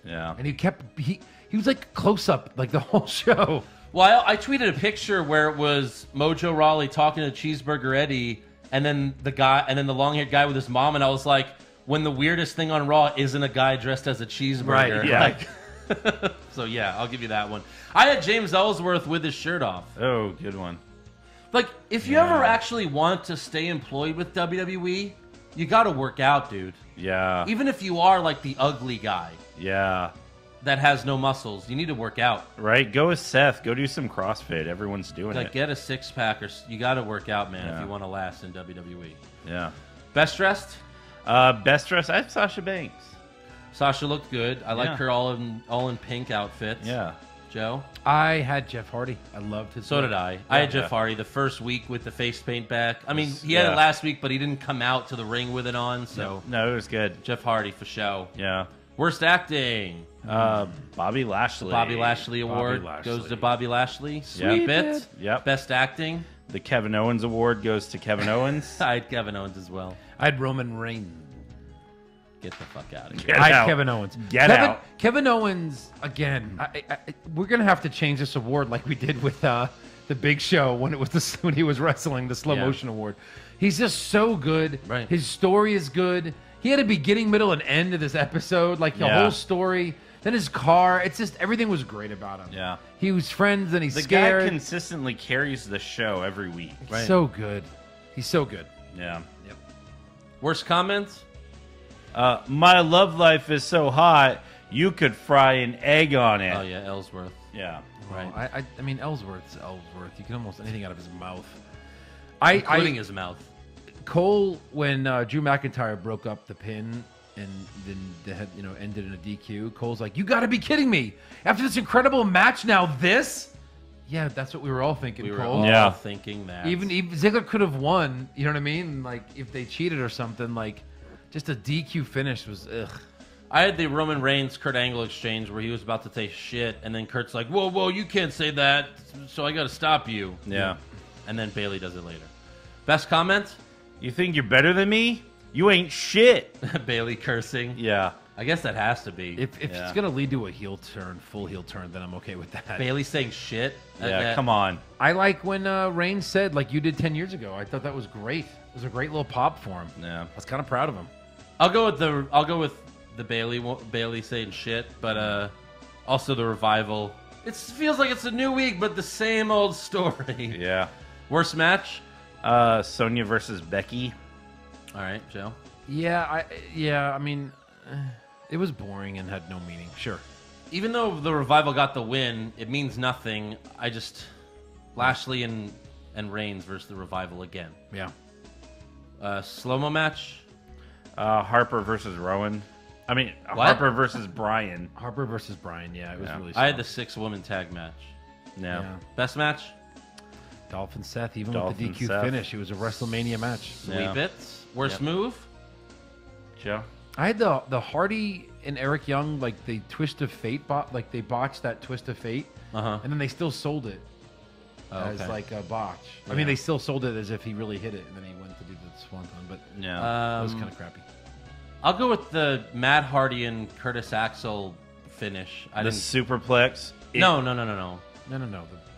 Yeah. And he was like close-up like the whole show. Well, I tweeted a picture where it was Mojo Rawley talking to Cheeseburger Eddie, and then the long-haired guy with his mom, and I was like, when the weirdest thing on Raw isn't a guy dressed as a cheeseburger. Right, yeah. Like, so yeah, I'll give you that one. I had James Ellsworth with his shirt off. Oh, good one. Like, if you ever actually want to stay employed with WWE, you got to work out, dude. Yeah. Even if you are like the ugly guy Yeah. that has no muscles, you need to work out. Right? Go with Seth. Go do some CrossFit. Everyone's doing Like, it. get a six-pack, or you got to work out, man, if Yeah. you want to last in WWE. Yeah. Best dressed? Best dress, I have Sasha Banks. Sasha looked good. I like Yeah. her all in pink outfits. Yeah. Joe? I had Jeff Hardy. I loved his So look. did I. I had Yeah. Jeff Hardy the first week with the face paint back. I mean, he had Yeah. it last week, but he didn't come out to the ring with it on, so No, it was good. Jeff Hardy for show. Yeah. Worst acting. Bobby Lashley. Bobby Lashley Award Lashley. goes to Bobby Lashley. Sweep it. Yep. Best acting. The Kevin Owens Award goes to Kevin Owens. I had Kevin Owens as well. I had Roman Reigns. Get the fuck out of here. Get I had out. Kevin Owens. Get out. Kevin Owens, again, we're going to have to change this award like we did with the Big Show when it was when he was wrestling, the slow Yeah. motion award. He's just so good. Right. His story is good. He had a beginning, middle, and end to this episode, like the Yeah. whole story. Then his car. It's just, everything was great about him. Yeah. He was friends and he's The scared. guy consistently carries the show every week. He's so good. He's so good. Yeah. Worst comments? My love life is so hot, you could fry an egg on it. Oh, yeah, Ellsworth. Yeah. Right. I mean, Ellsworth's Ellsworth. You can almost anything out of his mouth. Including his mouth. Cole, when Drew McIntyre broke up the pin and then they had, ended in a DQ, Cole's like, "You got to be kidding me! After this incredible match, now this?" Yeah, that's what we were all thinking, We were Cole. all Yeah. thinking that. Even Ziggler could have won. You know what I mean? Like if they cheated or something, like just a DQ finish was ugh. I had the Roman Reigns Kurt Angle exchange where he was about to take shit, and then Kurt's like, "Whoa, you can't say that, so I got to stop you." Yeah. And then Bailey does it later. Best comment? You think you're better than me? You ain't shit. Bailey cursing. Yeah. I guess that has to be. If Yeah. it's gonna lead to a full heel turn, then I'm okay with that. Bailey saying shit. Yeah, come on. I like when Reigns said, like you did 10 years ago. I thought that was great. It was a great little pop for him. Yeah. I was kind of proud of him. I'll go with the Bailey saying shit, but also the Revival. It feels like it's a new week, but the same old story. Yeah. Worst match? Sonya versus Becky. All right, Joe. I mean, it was boring and had no meaning. Sure. Even though the Revival got the win, it means nothing. I just Lashley and Reigns versus the Revival again. Yeah. Slow-mo match? Harper versus Rowan. I mean, What? Harper versus Bryan. Harper versus Bryan. Yeah, it was Yeah. really. I had the soft. 6-woman tag match. Yeah. Yeah. Best match? Dolph and Seth, even Dolph with the and DQ Seth. finish, it was a WrestleMania match. Sweep Yeah. it. Worst Yep. move? Joe? I had the Hardy and Eric Young, like the Twist of Fate, like they botched that Twist of Fate, Uh-huh. and then they still sold it. as okay. like a botch. I mean, they still sold it as if he really hit it, and then he went to do the swanton, but Yeah. it was kind of crappy. I'll go with the Matt Hardy and Curtis Axel finish. The superplex. No. No.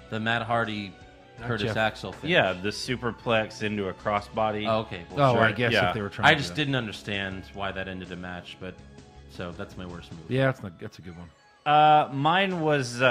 The Matt Hardy, Curtis Jeff. Axel finish. Yeah, the superplex into a crossbody. Oh, okay. Well, I sure. guess Yeah. if they were trying I to just do that. didn't understand why that ended a match, but so that's my worst move. Yeah, that's a good one. Mine was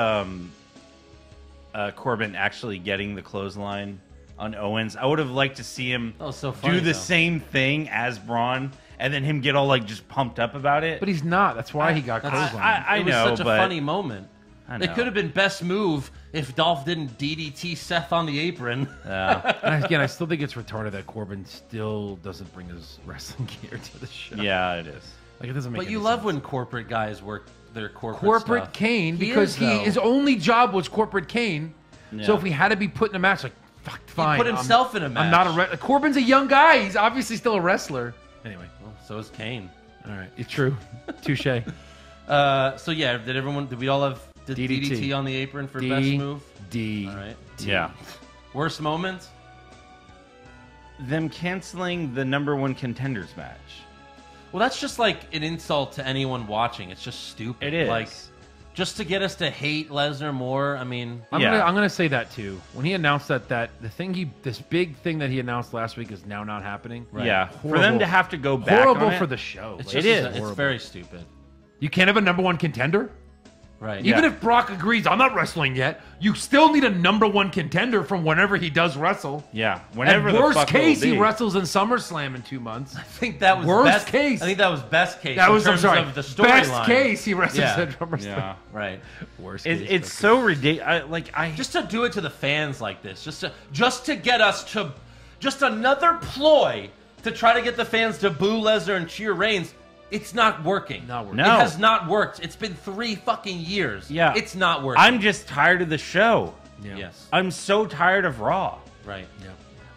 Corbin actually getting the clothesline on Owens. I would have liked to see him Oh, so funny, do the though. same thing as Braun, and then him get all like just pumped up about it. But he's not. That's why he got That's- clothesline. I it was know, such a but funny moment. I It know. could have been best move if Dolph didn't DDT Seth on the apron. And again, I still think it's retarded that Corbin still doesn't bring his wrestling gear to the show. Yeah, it is. Like it doesn't make. But any you love sense. when corporate guys work their corporate stuff. Kane He because is, though. his only job was corporate Kane. So Yeah. if we had to be put in a match, like fuck, fine. put himself in a I'm match. not Corbin's a young guy. He's obviously still a wrestler. Anyway, Well, so is Kane. all right, it's true. Touche. So yeah, did we all have the DDT. DDT on the apron for best move? D. All right. Yeah. Worst moment? Them canceling the #1 contenders match. Well, that's just like an insult to anyone watching. It's just stupid. It is. Like, just to get us to hate Lesnar more. I mean, I'm Yeah. gonna say that too. When he announced this big thing that he announced last week is now not happening. Yeah. For Horrible. them to have to go back Horrible on it, for the show. it's Like, just, is. It's horrible. very stupid. You can't have a #1 contender. Right. Even Yeah. if Brock agrees, I'm not wrestling yet. You still need a #1 contender from whenever he does wrestle. Yeah. Whenever At the worst fuck case, it'll he be. wrestles in SummerSlam in 2 months. I think that was Worst best case. I think that was best case. That in was, I'm terms sorry, of the best storyline. case he wrestles Yeah. at SummerSlam. Yeah. Right. Worst It, case. it's so ridiculous. Just to do it to the fans like this, just to get us to, just another ploy to try to get the fans to boo Lesnar and cheer Reigns. It's not working. Not working. No. It has not worked. It's been 3 fucking years. Yeah. It's not working. I'm just tired of the show. Yeah. Yes. I'm so tired of Raw. Right. Yeah.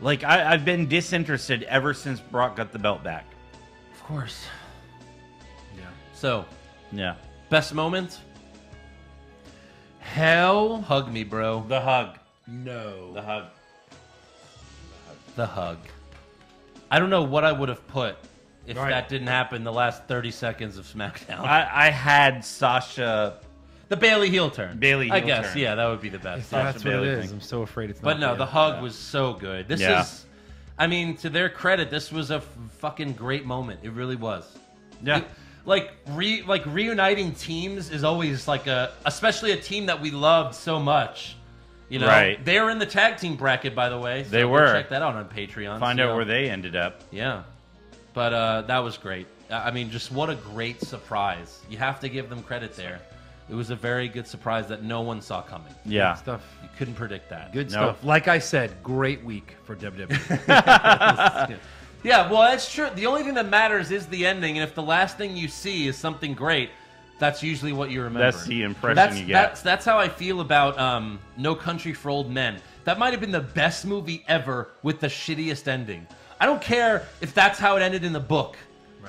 Like I've been disinterested ever since Brock got the belt back. Of course. Yeah. So, Yeah. best moment? Hell Hug me, bro. The hug. no. The hug. The hug. I don't know what I would have put if Right. that didn't happen the last 30 seconds of SmackDown. I had Sasha. The Bailey heel turn. Bailey I heel guess, turn. yeah, that would be the best. Sasha That's what Bailey it is. thing. I'm so afraid it's not. But no, Bailey. the hug was so good. This Yeah. is, I mean, to their credit, this was a fucking great moment. It really was. Yeah. Reuniting teams is always like especially a team that we loved so much. You know, Right. They were in the tag team bracket, by the way. So They go were. Check that out on Patreon. Find So, out where they ended up. Yeah, but that was great. I mean, just what a great surprise. You have to give them credit there. It was a very good surprise that no one saw coming. Yeah. stuff. You couldn't predict that. Good No. stuff. Like I said, great week for WWE. Yeah, well, that's true. The only thing that matters is the ending, and if the last thing you see is something great, that's usually what you remember. That's the impression you get. That's how I feel about No Country for Old Men. That might have been the best movie ever with the shittiest ending. I don't care if that's how it ended in the book.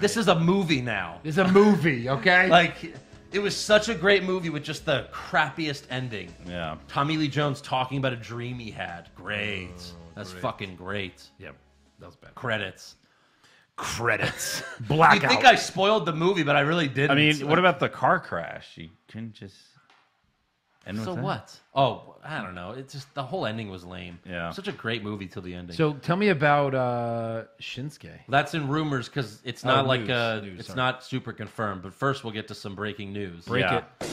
This is a movie now. It's a movie, okay? Like, it was such a great movie with just the crappiest ending. Yeah. Tommy Lee Jones talking about a dream he had. Great. That's fucking great. Yep. That was bad. Credits. Credits. You Blackout. think I spoiled the movie, but I really didn't. I mean, what about the car crash? You couldn't just end with So that? what? Oh, I don't know. It's just the whole ending was lame. Yeah. Such a great movie till the ending. So tell me about Shinsuke. That's in rumors because it's not like news, it's sorry. not super confirmed. But first, we'll get to some breaking news. Break Yeah. it.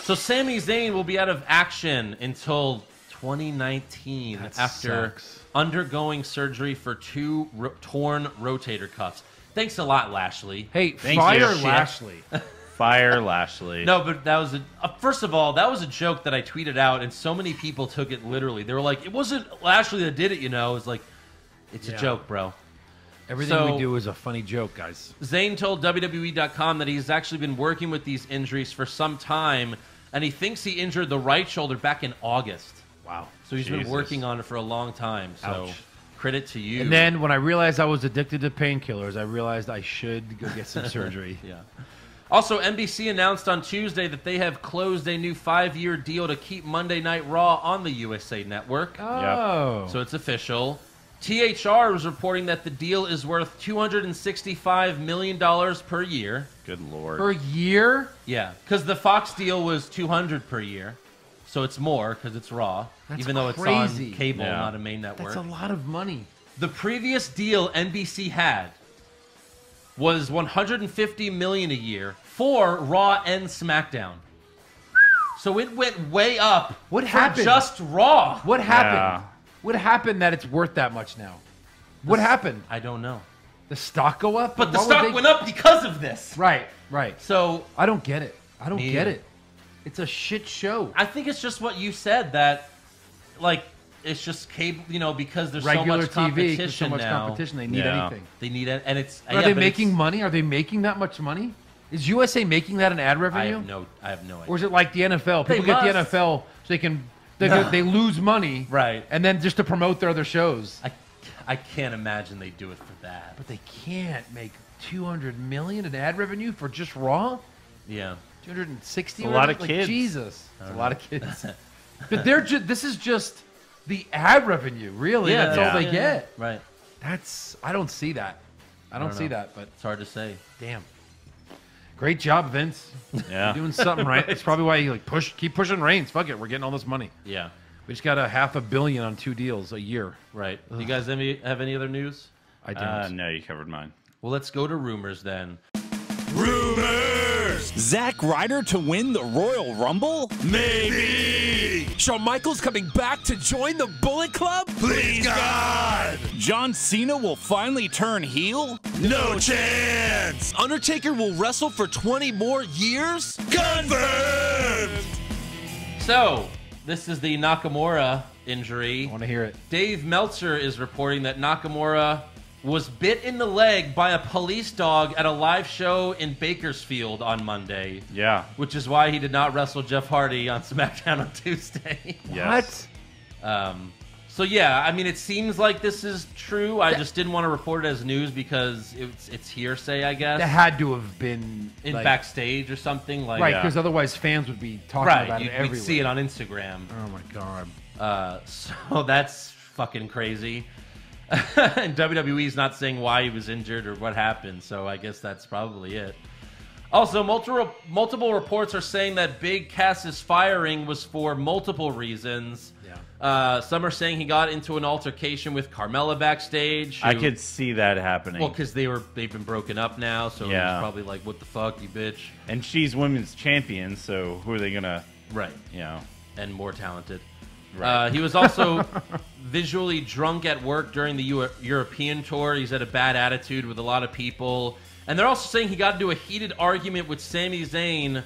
So Sami Zayn will be out of action until 2019 That after sucks. undergoing surgery for 2 torn rotator cuffs. Thanks a lot, Lashley. Hey, Thank fire you. Lashley. Fire Lashley. No, but that was first of all, that was a joke that I tweeted out, and so many people took it literally. They were like, "It wasn't Lashley that did it," you know. It's like, it's Yeah. a joke, bro. Everything So- we do is a funny joke, guys. Zayn told WWE.com that he's actually been working with these injuries for some time, and he thinks he injured the right shoulder back in August. Wow. So he's been Jesus. working on it for a long time. So Ouch. credit to you. And then when I realized I was addicted to painkillers, I realized I should go get some surgery. yeah. Also, NBC announced on Tuesday that they have closed a new 5-year deal to keep Monday Night Raw on the USA Network. Oh. So it's official. THR was reporting that the deal is worth $265 million per year. Good Lord. Per year? Yeah, because the Fox deal was $200 per year. So it's more because it's Raw, That's even though crazy. it's on cable, Yeah. not a main network. That's a lot of money. The previous deal NBC had was $150 million a year for Raw and SmackDown. So it went way up. What for happened? Just Raw. What happened? Yeah. What happened that it's worth that much now? What happened? I don't know. The stock go up? But the What would stock they- went up because of this. Right, right. So I don't get it. I don't Me get either. it. It's a shit show. I think it's just what you said that, like, it's just cable, because there's Regular so much TV, 'cause so competition much now. competition. They need Yeah. anything. They need it, and it's. Are they making money? Are they making that much money? Is USA making that in ad I revenue? have no idea. Or is it like the NFL? They People get the must. NFL so they can No. they lose money, Right. And then just to promote their other shows. I can't imagine they do it for that. But they can't make $200 million in ad revenue for just Raw. Yeah. 260. It's a lot like, of kids. Jesus, it's a lot of kids. But this is just the ad revenue. Really, Yeah, that's yeah. all they get. Right. I don't see that. I don't see know. that. But It's hard to say. damn, great job, Vince. Yeah. You're doing something right. It's probably why you keep pushing Reigns. Fuck it, we're getting all this money. Yeah. We just got $500 million on 2 deals a year. Right. Do you guys have any other news? I don't. No, you covered mine. Well, let's go to rumors then. Rumors! Zack Ryder to win the Royal Rumble? Maybe! Shawn Michaels coming back to join the Bullet Club? Please, God! John Cena will finally turn heel? No chance! Undertaker will wrestle for 20 more years? Confirmed! So, this is the Nakamura injury. I want to hear it. Dave Meltzer is reporting that Nakamura was bit in the leg by a police dog at a live show in Bakersfield on Monday. Yeah. Which is why he did not wrestle Jeff Hardy on SmackDown on Tuesday. Yes. So yeah, I mean, it seems like this is true. I just didn't want to report it as news because it's hearsay, I guess. That had to have been in like, backstage or something like right, that. because otherwise fans would be talking about it You'd everywhere. see it on Instagram. Oh my god. So that's fucking crazy. And WWE's not saying why he was injured or what happened, so I guess that's probably it. Also, multiple reports are saying that Big Cass's firing was for multiple reasons. Yeah. Some are saying he got into an altercation with Carmella backstage. I could see that happening. Well, because they've been broken up now, so Yeah. it was probably like, what the fuck, you bitch. And she's women's champion, so who are they gonna, Right. And more talented. Right. He was also visually drunk at work during the European tour. He's had a bad attitude with a lot of people. And they're also saying he got into a heated argument with Sami Zayn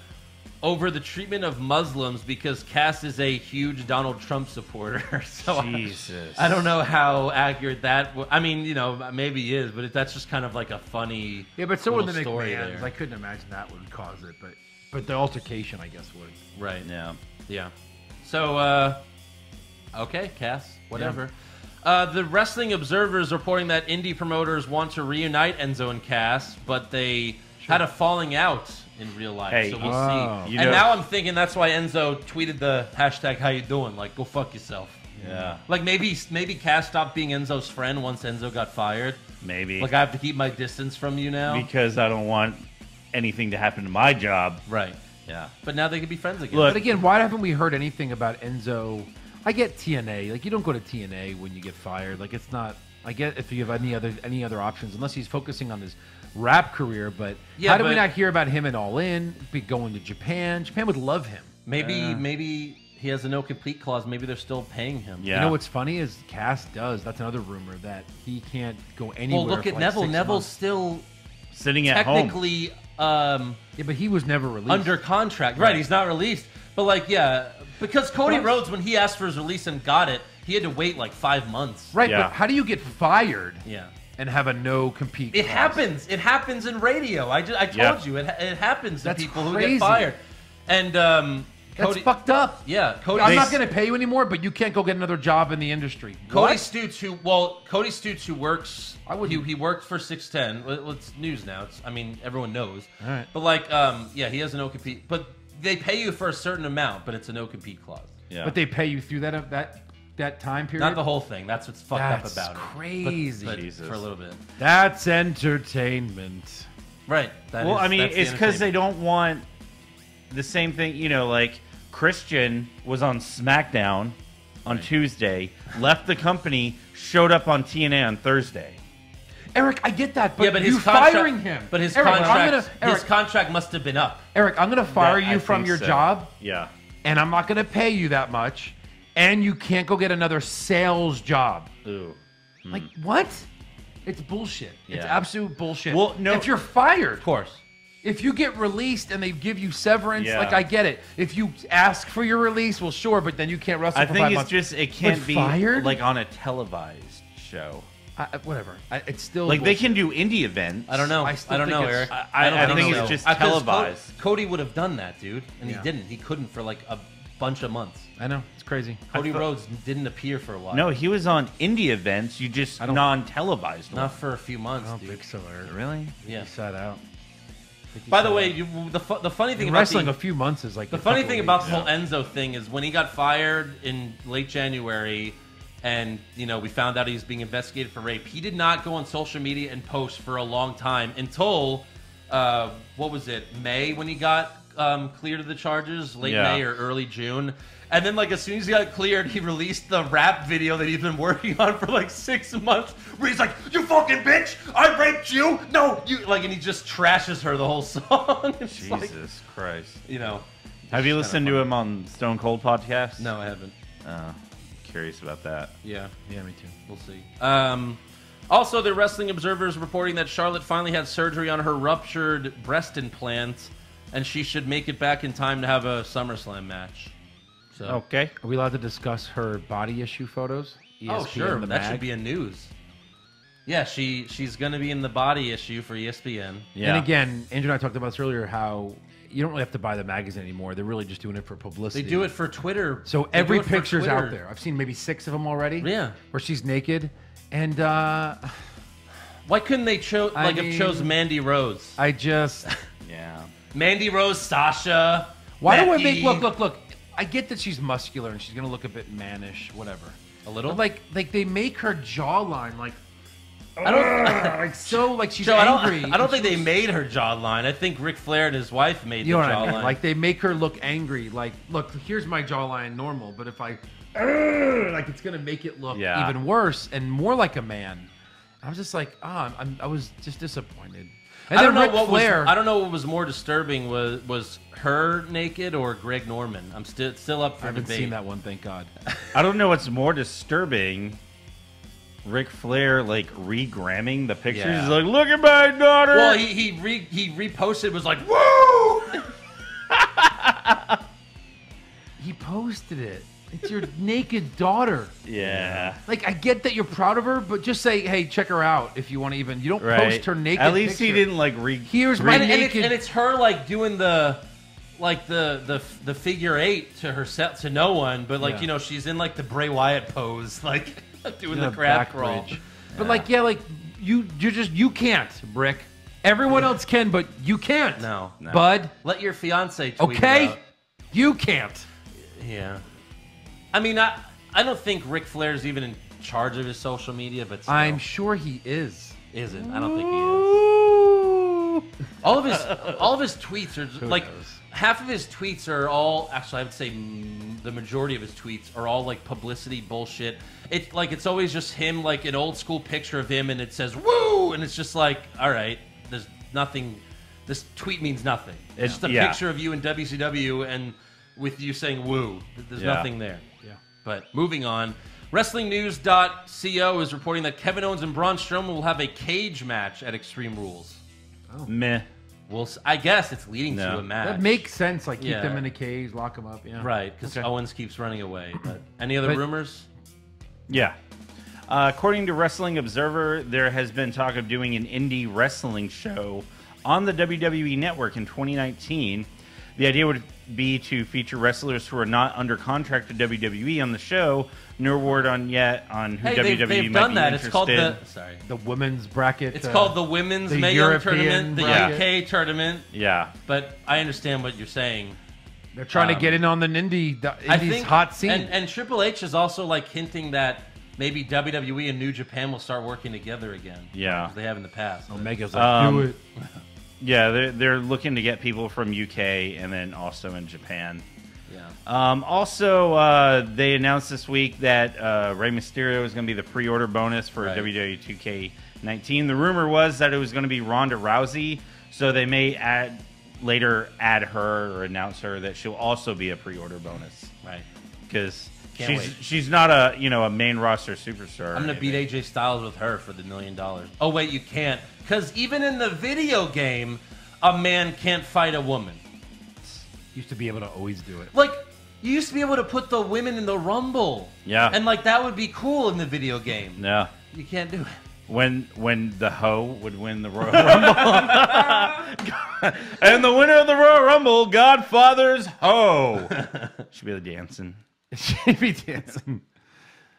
over the treatment of Muslims because Cass is a huge Donald Trump supporter. So Jesus. I don't know how accurate that. I mean, maybe he is, but that's just kind of like a funny. Yeah, but so would the little story McMahons. there. I couldn't imagine that would cause it, but the altercation, I guess, would. Right. Yeah. Yeah. So, okay, Cass, whatever. The Wrestling Observer is reporting that indie promoters want to reunite Enzo and Cass, but they had a falling out in real life. Hey, so we'll see. you And know- now I'm thinking that's why Enzo tweeted the hashtag "How you doing?" Like, go fuck yourself. Yeah. Like maybe Cass stopped being Enzo's friend once Enzo got fired. Maybe. Like I have to keep my distance from you now. Because I don't want anything to happen to my job. Right. Yeah. But now they can be friends again. Look- But again, why haven't we heard anything about Enzo? I get TNA. Like, you don't go to TNA when you get fired. Like, it's not. I get if you have any other options, unless he's focusing on his rap career. But Yeah, how did we but- not hear about him in All In? Be going to Japan. Japan would love him. Maybe he has a no compete clause. Maybe they're still paying him. Yeah. You know what's funny is Cass does. That's another rumor that he can't go anywhere. Well, look for at like Neville. 6 Neville's months. still Sitting at home. technically Yeah, but he was never released. under contract. Right, he's not released. But like, yeah, because Cody Rhodes, when he asked for his release and got it, he had to wait like 5 months. Right, Yeah. but how do you get fired Yeah. and have a no compete? It clause? happens. It happens in radio. I told Yeah. you. It happens to That's people who crazy. get fired. And Cody, fucked up. Yeah, Cody. I'm not going to pay you anymore, but you can't go get another job in the industry. Cody What? Stutes, who works, he worked for 610. It's news now. Everyone knows. All right. But he has a no compete. But they pay you for a certain amount, but it's a no compete clause. Yeah. But they pay you through that time period. Not the whole thing. That's what's fucked up about crazy. it. But for a little bit. That's entertainment. Right. It's because they don't want the same thing. You know, like Christian was on SmackDown on Tuesday, left the company, showed up on TNA on Thursday. Eric, I get that, but, yeah, but his firing him. But his Eric, his contract must have been up. Eric, I'm going to fire you from your job. Yeah. And I'm not going to pay you that much. And you can't go get another sales job. Ooh. Like, what? It's bullshit. It's absolute bullshit. Well, no. If you're fired, Of course. if you get released and they give you severance, Yeah. like, I get it. If you ask for your release, well, sure, but then you can't wrestle I for think 5 it's months. just it can't But be fired? like on a televised show. Whatever. It's still Like bullshit. they can do indie events. I don't know. I I, still don't think know, it's- Eric. I don't think know. it's just Because televised. Cody would have done that, dude, and Yeah. he didn't. He couldn't for like a bunch of months. I know. It's crazy. Cody Rhodes didn't appear for a while. No, he was on indie events. You just don't- non-televised. not for a few months, I don't dude. think so, Eric. Really? Yeah. He sat out. By the way, the funny thing In about wrestling, a few months is like the a funny couple thing of about weeks. the whole Enzo thing is when he got fired in late January, and we found out he was being investigated for rape. He did not go on social media and post for a long time until what was it, May, when he got cleared of the charges, late May or early June. And then, like, as soon as he got cleared, he released the rap video that he'd been working on for like 6 months, where he's like, "You fucking bitch! I raped you! No, you!" Like, and he just trashes her the whole song. It's like, Jesus Christ. Have Have you listened to him on Stone Cold podcast? No, I haven't. Curious about that. Yeah. Yeah, me too. We'll see. Also, the Wrestling Observer is reporting that Charlotte finally had surgery on her ruptured breast implant, and she should make it back in time to have a SummerSlam match. So, Okay. Are we allowed to discuss her body issue photos? oh, ESPN, sure, the that mag? should be in news. Yeah, she's going to be in the body issue for ESPN. Yeah. And again, Andrew and I talked about this earlier, how you don't really have to buy the magazine anymore. They're really just doing it for publicity. They do it for Twitter. So They every do it for picture's Twitter. out there. I've seen maybe 6 of them already. Yeah. Where she's naked. And Why couldn't they have chose mean- Mandy Rose? I just... Yeah. Mandy Rose, Sasha. Why do I Becky. make... Look. I get that she's muscular and she's going to look a bit mannish, whatever. A little? But like they make her jawline like... I don't. like so like she's Joe, angry. I don't think they made her jawline. I think Ric Flair and his wife made You know the what I jawline. mean? Like they make her look angry. Like, look, here's my jawline normal, but if I, like, it's gonna make it look Yeah. even worse and more like a man. I was just like, I was just disappointed. And I don't then know Ric what Flair. was. I don't know what was more disturbing was her naked or Greg Norman. I'm still up for I haven't debate. seen that one, thank God. I don't know what's more disturbing. Ric Flair like re-gramming the pictures. Yeah. He's like, "Look at my daughter." Well, he reposted, was like, "Woo!" He posted it. It's your naked daughter. yeah. Like, I get that you're proud of her, but just say, hey, check her out if you want to even. You don't Right. post her naked. At least he picture. didn't like Here's my naked. and it's her like doing the figure 8 to herself, to no one, but like Yeah. she's in like the Bray Wyatt pose, like doing Yeah, the crab back crawl. bridge. But like, like you can't, Brick. Everyone else can, but you can't. No. Bud. Let your fiance tweet Okay, it out. you can't. Yeah. I mean, I don't think Ric Flair's even in charge of his social media, but still, I'm sure he is. isn't. I don't think he is. All of his tweets are like knows? half of his tweets are all actually I would say the majority of his tweets are all like publicity bullshit. It's always just him, like an old school picture of him, and it says "woo," and it's just like, all right, there's nothing. This tweet means nothing. It's just a picture of you in WCW and with you saying "woo." There's nothing there. Yeah. But moving on, WrestlingNews.co is reporting that Kevin Owens and Braun Strowman will have a cage match at Extreme Rules. Meh. Well, I guess it's leading to No. a match. That makes sense. Like keep Yeah. them in a cage, lock them up. Yeah. right, because Okay. Owens keeps running away. But any other But- rumors? Yeah. According to Wrestling Observer, there has been talk of doing an indie wrestling show on the WWE Network in 2019. The idea would be to feature wrestlers who are not under contract to WWE on the show. No word on yet on who WWE they've might done be that. interested. It's called The women's bracket. It's called the Women's the Mae Young European Tournament, the bracket. UK tournament. Yeah. But I understand what you're saying. They're trying to get in on the Indie's hot scene. And Triple H is also like hinting that maybe WWE and New Japan will start working together again. Yeah. As they have in the past. Omega's like, do it. Yeah, they're looking to get people from UK and then also in Japan. Yeah. Also, they announced this week that Rey Mysterio is going to be the pre-order bonus for WWE 2K19. The rumor was that it was going to be Ronda Rousey, so they may later add her or announce her that she'll also be a pre-order bonus. Right. Because Can't she's not a main roster superstar. I'm going to beat AJ Styles with her for the $1 million. Oh, wait, you can't. Because even in the video game, a man can't fight a woman. Used to be able to always do it. Like, you used to be able to put the women in the Rumble. Yeah. And, like, that would be cool in the video game. Yeah. You can't do it. When the hoe would win the Royal Rumble. And the winner of the Royal Rumble, Godfather's hoe. Should be the dancing. She'd be dancing.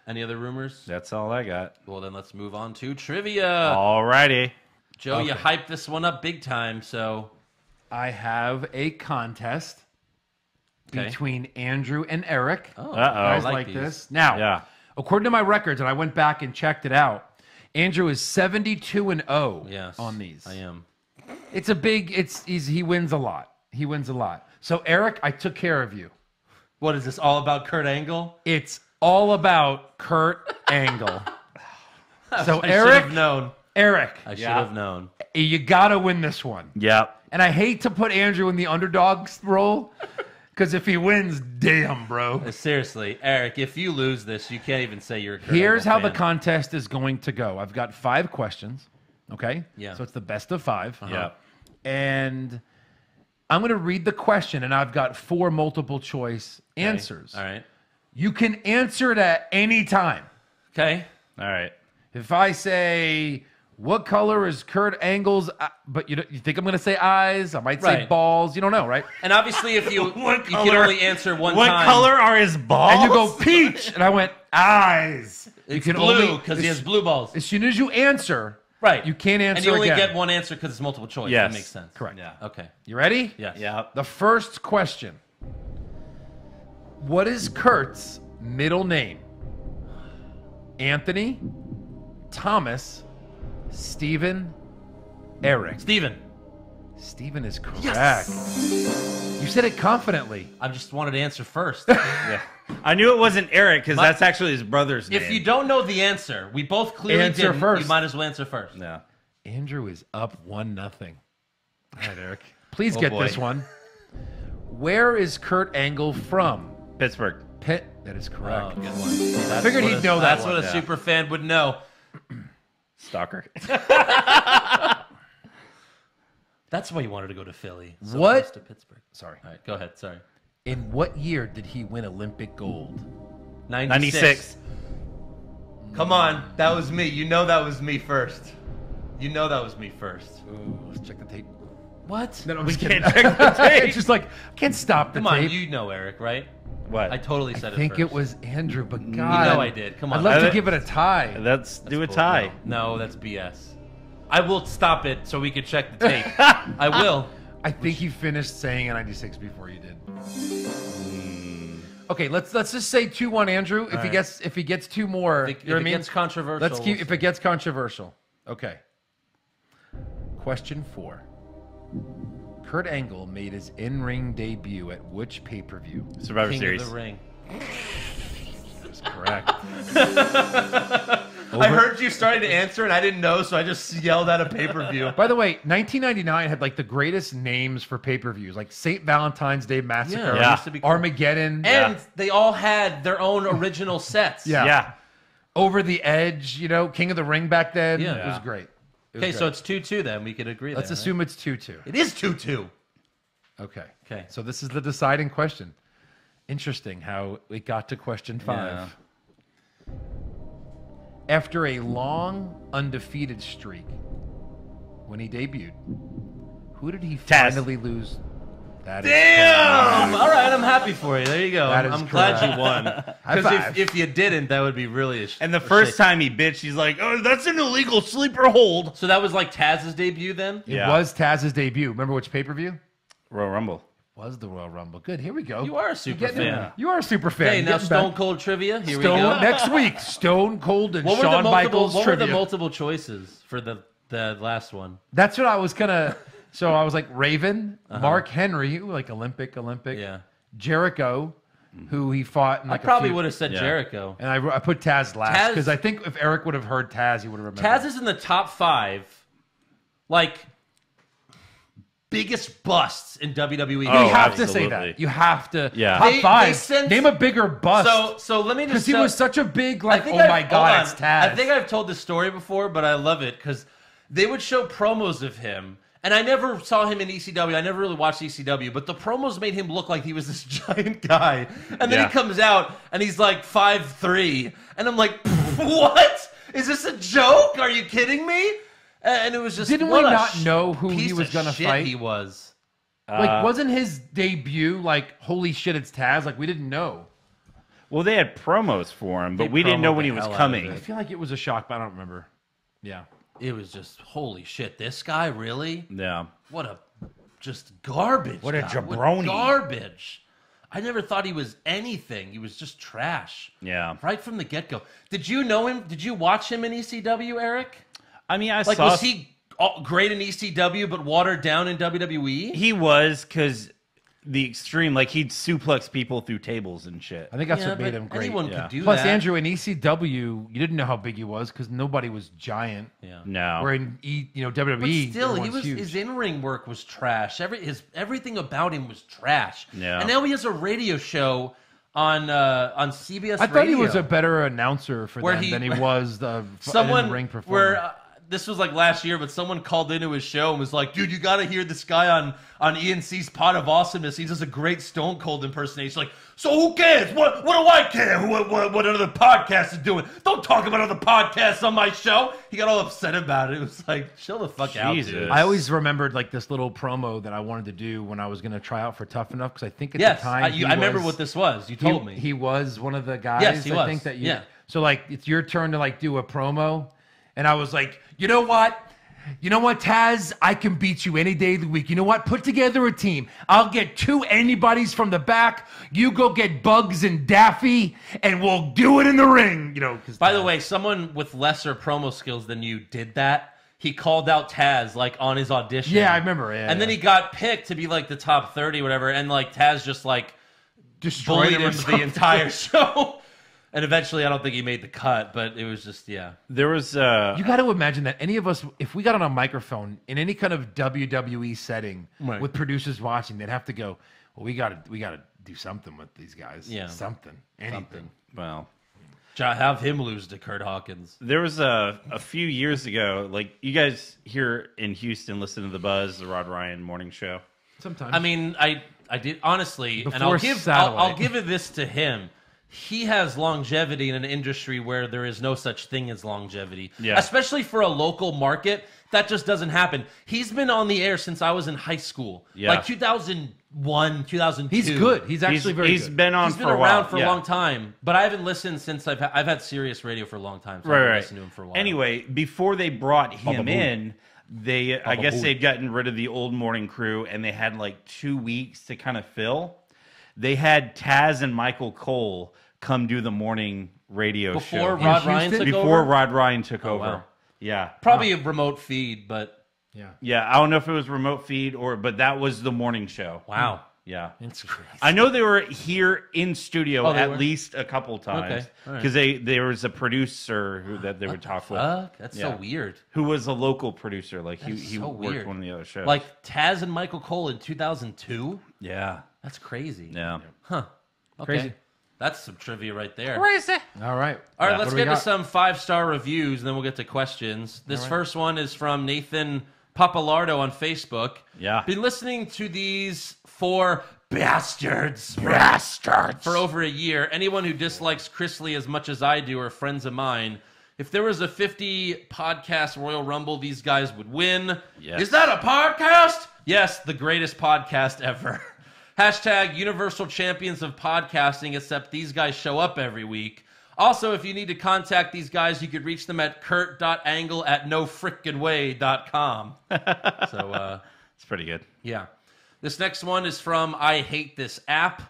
Any other rumors? That's all I got. Well, then let's move on to trivia. Alrighty. Joe, you hyped this one up big time, so... I have a contest between Andrew and Eric. Oh, You guys I like these. this? Now, Yeah. according to my records, and I went back and checked it out, Andrew is 72-0 Yes, on these. I am. It's a big. He wins a lot. He wins a lot. So Eric, I took care of you. What is this all about, Kurt Angle? It's all about Kurt Angle. So I should Eric, have known. Eric, I should have known. you gotta win this one. Yep. And I hate to put Andrew in the underdog role, because if he wins, damn, bro. Seriously, Eric, if you lose this, you can't even say you're a Kurt Here's Angle how fan. the contest is going to go. I've got 5 questions, okay? Yeah. So it's the best of 5. Yeah. And I'm going to read the question, and I've got 4 multiple choice answers. All right. You can answer it at any time. Okay. All right. If I say, what color is Kurt Angle's, but you think I'm going to say eyes, I might say Right. balls, you don't know, right? And obviously, if you What you can color- only answer one What time. color are his balls? And you go, peach, and I went, eyes. It's you can blue only, because he has blue balls. as soon as you answer, Right. you can't answer And you only again. get one answer because it's multiple choice. Yes. That makes sense. Correct. Yeah. Okay. You ready? Yes. Yeah. The first question. What is Kurt's middle name? Anthony, Thomas, Stephen, Eric. Steven. Stephen is correct. Yes. You said it confidently. I just wanted to answer first. Yeah. I knew it wasn't Eric because that's actually his brother's name. If you don't know the answer, we both clearly Answer didn't. first. You might as well answer first. Yeah. Andrew is up 1-0. All right, Eric. Please Oh, get boy. this one. Where is Kurt Angle from? Pittsburgh. Pitt. That is correct. Oh, good one. That's figured what he'd know that That's one. what a Yeah. super fan would know. Stalker. That's why you wanted to go to Philly. So What? close to Pittsburgh. Sorry. All right, go ahead. Sorry. In what year did he win Olympic gold? 96. Come on. That was me. You know that was me first. You know that was me first. Ooh, let's check the tape. What? No, I'm We just kidding. can't check the tape. It's just like, I can't stop the Come on. tape. You know Eric, right? What? I totally said I think it it first. was Andrew, but God. You know I did. Come on. I'd love to I- give it a tie. Let's do a Cool. tie. No, that's BS. I will stop it so we can check the tape. I will. I think you finished saying 96 before you did. Okay, let's just say 2-1, Andrew. If he gets 2 more, If you know what I it mean? gets controversial, Let's keep. we'll If it gets controversial, okay. Question 4. Kurt Angle made his in-ring debut at which pay-per-view? Survivor King Series. of the Ring. That's correct. I heard you starting to answer and I didn't know, so I just yelled at a pay-per-view. By the way, 1999 had like the greatest names for pay-per-views, like St. Valentine's Day Massacre, Yeah, it Yeah. used to be cool. Armageddon, And they all had their own original sets. Yeah. Yeah. Over the Edge, King of the Ring back then. Yeah. It was great. It was Okay, so great. it's 2-2 then. We could agree Let's there, assume it's 2-2. right? It is 2-2. Okay. Okay. So this is the deciding question. Interesting how it got to question 5. Yeah. After a long undefeated streak, when he debuted, who did he Taz. finally lose? Damn! All right, I'm happy for you. There you go. That I'm is glad correct. you won. Because five. if you didn't, that would be really And the first time he bitched, he's like, "Oh, that's an illegal sleeper hold." So that was like Taz's debut then? It was Taz's debut. Remember which pay-per-view? Royal Rumble. Was the Royal Rumble. Good, here we go. You are a super fan. You are a super fan. Okay, now Getting Stone back. Cold trivia. Here we go. Next week, Stone Cold and What were, Shawn Michaels what were the trivia. multiple choices for the last one? That's what I was gonna. So I was like Raven, Mark Henry, who, like Olympic, Yeah. Jericho, who he fought. In I like probably a few, would have said Jericho. And I put Taz last Taz- because I think if Eric would have heard Taz, he would have remembered. Taz is in the top 5, like, biggest busts in WWE. You have to absolutely. say that. You have to. Yeah. Top They 5. sent- Name a bigger bust. So let me just because he tell- was such a big like. Oh I've- my hold God, on. it's Taz. I think I've told this story before, but I love it because they would show promos of him. And I never saw him in ECW. I never really watched ECW, but the promos made him look like he was this giant guy. And then he comes out and he's like 5'3", and I'm like, what? Is this a joke? Are you kidding me? And it was just Didn't what we a not know who he piece was of gonna shit fight? He was. Like, wasn't his debut like, holy shit, it's Taz? Like, we didn't know. Well, they had promos for him, but They we didn't know promoed when he the was hell out of coming. I feel like it was a shock, but I don't remember. Yeah. It was just holy shit. This guy really? Yeah. What a just garbage. What a guy. jabroni. Garbage. I never thought he was anything. He was just trash. Yeah. Right from the get-go. Did you know him? Did you watch him in ECW, Eric? I mean, I Like, saw was he great in ECW but watered down in WWE? he was because the extreme, like he'd suplex people through tables and shit. I think that's Yeah, what made but him great. anyone Yeah. could do Plus, that. Andrew, in ECW, you didn't know how big he was because nobody was giant. Yeah. No. Where in WWE, But still, everyone's huge. his in-ring work was trash. Everything about him was trash. Yeah. And now he has a radio show on CBS I thought he Radio. was a better announcer for Where them he- than he was the Someone in-ring performer. where this was like last year, but someone called into his show and was like, "Dude, you got to hear this guy on ENC's Pot of Awesomeness. He does a great Stone Cold impersonation." Like, so who cares? What do I care? What another podcast is doing? Don't talk about other podcasts on my show. He got all upset about it. It was like, chill the fuck out, Jesus. dude. I always remembered like this little promo that I wanted to do when I was going to try out for Tough Enough because I think at Yes, the time I remember what this was. You told me. he was one of the guys. Yes, he I was. think that you. Yeah. So like it's your turn to like do a promo, and I was like, you know what? You know what, Taz? I can beat you any day of the week. You know what? Put together a team. I'll get 2 anybody's from the back. You go get Bugs and Daffy, and we'll do it in the ring. You know. 'Cause By the way, someone with lesser promo skills than you did that. He called out Taz like on his audition. Yeah, I remember. Yeah, and then he got picked to be like the top 30, whatever. And like Taz just like destroyed bullied him or him the something. entire show. And eventually, I don't think he made the cut, but it was just, yeah. There was You got to imagine that any of us, if we got on a microphone in any kind of WWE setting Right. with producers watching, they'd have to go, well, we got to do something with these guys. Yeah. Something. Anything. well, Have him lose to Kurt Hawkins. there was a few years ago, like you guys here in Houston listen to the Buzz, the Rod Ryan morning show. Sometimes. I mean, I did, honestly, and Before I'll satellite. give it this to him. He has longevity in an industry where there is no such thing as longevity. Yeah. Especially for a local market, that just doesn't happen. He's been on the air since I was in high school. Yeah. Like 2001, 2002. he's good. He's actually very He's good. been on He's been for a around while. for yeah. a long time, but I haven't listened since I've had Sirius Radio for a long time. So I Right, haven't right. listened to him for a while. Anyway, before they brought him Boo. in, I guess Boo. they'd gotten rid of the old morning crew, and they had like 2 weeks to kind of fill. They had Taz and Michael Cole come do the morning radio before show Rod Ryan Houston? took before over, Rod Ryan took over. wow. Yeah, probably a remote feed, but yeah. I don't know if it was remote feed but that was the morning show. wow, Yeah. it's crazy. I know they were here in studio Oh, they at were? least a couple times Okay, all right. because there was a producer that they would talk with Fuck, that's Yeah. so weird. who was a local producer. Like he is so worked weird. one of the other shows. Like Taz and Michael Cole in 2002. yeah, That's crazy. yeah. Huh. Okay. Crazy. That's some trivia right there. All right. All right, What let's do we get to got? some 5-star reviews, and then we'll get to questions. This first one is from Nathan Papalardo on Facebook. Yeah. Been listening to these 4 bastards for over a year. Anyone who dislikes Chris Lee as much as I do are friends of mine. If there was a 50 podcast Royal Rumble, these guys would win. Yes. Is that a podcast? Yes, the greatest podcast ever. Hashtag universal champions of podcasting, except these guys show up every week. Also, if you need to contact these guys, you could reach them at kurt.angle@nofrickinway.com. So, It's pretty good. yeah. This next one is from I Hate This App.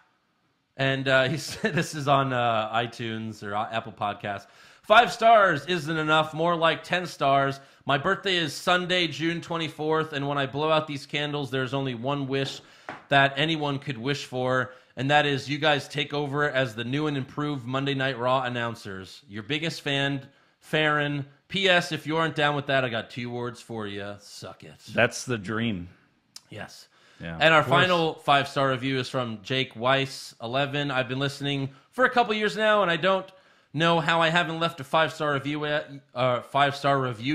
And he said this is on iTunes or Apple Podcasts. 5 stars isn't enough, more like 10 stars. My birthday is Sunday, June 24th, and when I blow out these candles, there's only one wish that anyone could wish for, and that is you guys take over as the new and improved Monday Night Raw announcers. Your biggest fan, Farron. P.S. If you aren't down with that, I got 2 words for you. Suck it. That's the dream. Yes. Yeah. And our final 5-star review is from Jake Weiss, 11. I've been listening for a couple years now, and I don't know how I haven't left a 5-star review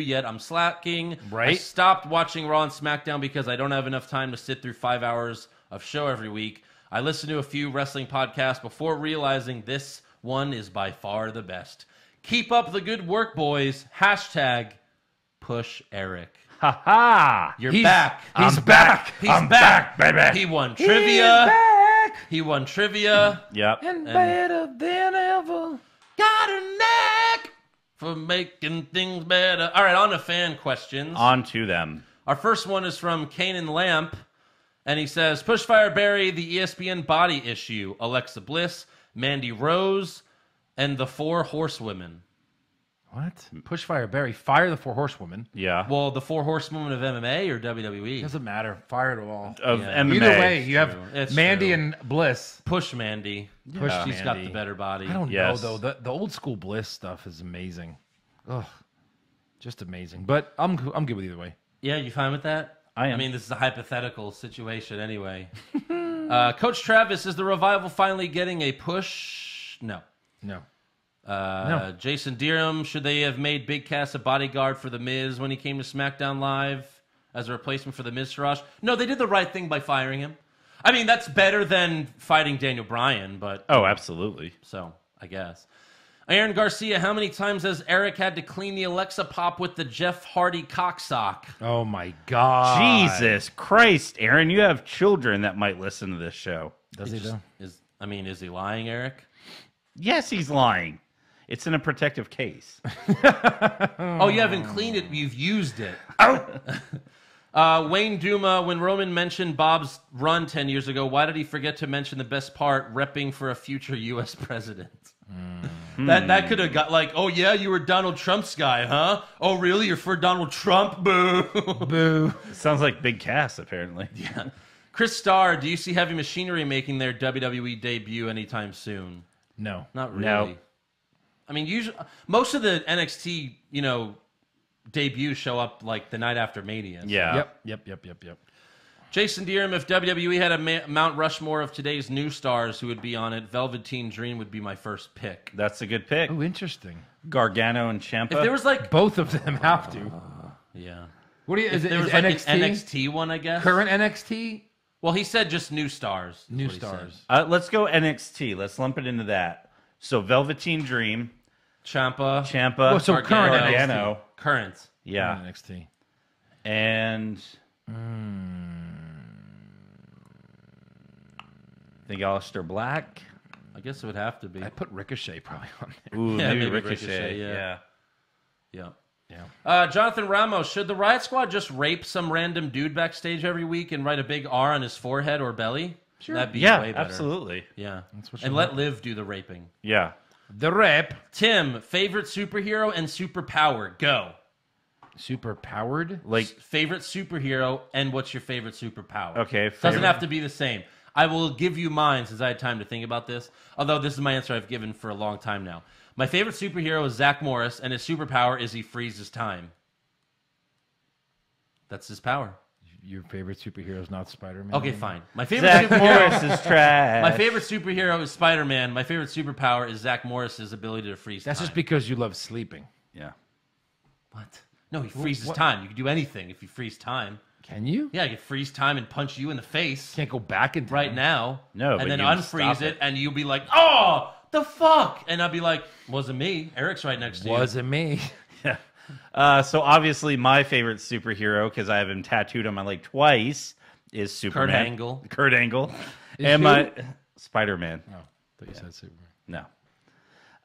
yet. I'm slacking. Right. I stopped watching Raw and SmackDown because I don't have enough time to sit through 5 hours of show every week. I listened to a few wrestling podcasts before realizing this one is by far the best. Keep up the good work, boys. Hashtag push Eric. Ha ha! You're back. He's back. He's back, baby. He won trivia. He won trivia. Yep. And better than ever. Got a knack for making things better. All right, on to fan questions. On to them. Our first one is from Kanan Lamp, and he says, Pushfire Barry, the ESPN body issue, Alexa Bliss, Mandy Rose, and the 4 horsewomen. What? Pushfire Barry. Fire the 4 horsewomen. Yeah. Well, the 4 horsewomen of MMA or WWE? Doesn't matter. Fire it all. Of Yeah. MMA. Either way, you have It's Mandy true. and Bliss. Push Mandy. Push She's got Mandy. the better body. I don't Yes. know, though. The old school Bliss stuff is amazing. Ugh. Just amazing. But I'm good with either way. Yeah, you fine with that? I am. I mean, this is a hypothetical situation anyway. Coach Travis, is the Revival finally getting a push? No. No. Jason Deerham, should they have made Big Cass a bodyguard for The Miz when he came to SmackDown Live as a replacement for The Miz Rush? No, they did the right thing by firing him. I mean, that's better than fighting Daniel Bryan, but... Oh, absolutely. So, I guess. Aaron Garcia, how many times has Eric had to clean the Alexa Pop with the Jeff Hardy cocksock? Oh, my God. Jesus Christ, Aaron, you have children that might listen to this show. Does he, though? Is he lying, Eric? Yes, he's lying. It's in a protective case. Oh, you haven't cleaned it. You've used it. Wayne Duma, when Roman mentioned Bob's run 10 years ago, why did he forget to mention the best part, repping for a future U.S. president? That could have got like, oh, yeah, you were Donald Trump's guy, huh? Oh, really? You're for Donald Trump? Boo. Boo. Sounds like Big Cass, apparently. Yeah. Chris Starr, do you see Heavy Machinery making their WWE debut anytime soon? No. Not really. No. I mean, usually most of the NXT, debuts show up like the night after Mania. So. Yeah. Yep. Jason Deerham, if WWE had a Mount Rushmore of today's new stars who would be on it, Velveteen Dream would be my first pick. That's a good pick. Oh, interesting. Gargano and Ciampa. If there was like, Both of them have to. yeah, What do you? if Is there was it like NXT? an NXT one, I guess. Current NXT? Well, he said just new stars. is New what he said. stars. Let's go NXT. Let's lump it into that. So Velveteen Dream, Ciampa. Ciampa, Oh, so current Gargano. Current. Yeah. Current NXT. And I think Aleister Black. I guess it would have to be. I put Ricochet probably on there. Ooh, Yeah, maybe maybe Ricochet. Ricochet, Yeah. Yeah. Yeah. Jonathan Ramos, should the Riot Squad just rape some random dude backstage every week and write a big R on his forehead or belly? Sure. That'd be Yeah, way better. absolutely. Yeah. what And you let Liv do the raping. Yeah. The rep. Tim, favorite superhero and superpower. Go. Super powered. Like, Favorite superhero and what's your favorite superpower? okay. Doesn't favorite- have to be the same. I will give you mine since I had time to think about this. Although this is my answer I've given for a long time now. My favorite superhero is Zach Morris, and his superpower is he freezes time. That's his power. Your favorite superhero is not Spider-Man? Okay, fine. My favorite Zach superhero. Morris is trash. My favorite superhero is Spider-Man. My favorite superpower is Zach Morris's ability to freeze That's time. just because you love sleeping. Yeah. What? No, he freezes what? time. You can do anything if you freeze time. Can you? Yeah, I can freeze time and punch you in the face Can't go back in time. right now. No, but and then you can unfreeze stop it, it. and you'll be like, "Oh, the fuck!" And I'll be like, "Wasn't me. Eric's right next to you." Wasn't me. Yeah. So obviously my favorite superhero, because I have him tattooed on my leg twice, is Superman. Angle. Kurt Angle. And my Spider-Man. Oh, I thought you said Superman. No.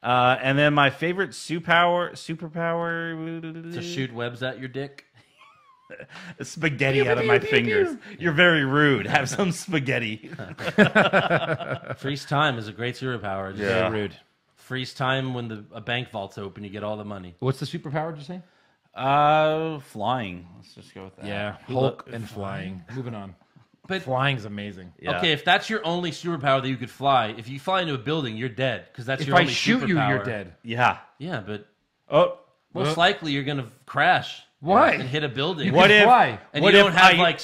And then my favorite superpower To shoot webs at your dick. spaghetti out of my fingers. You're very rude. Have some spaghetti. Freeze time is a great superpower. Just Yeah. Very rude. freeze time when a bank vault's open, you get all the money. What's the superpower, did you say? Flying. Let's just go with that. Yeah, Hulk and flying. Moving on. But Flying's amazing. Yeah. okay, if that's your only superpower that you could fly, if you fly into a building, you're dead because that's If your I only shoot you, superpower. you're dead. Yeah. Yeah, but Oh. most likely you're gonna crash. Why? And hit a building. What if? fly. And what you don't if have I- like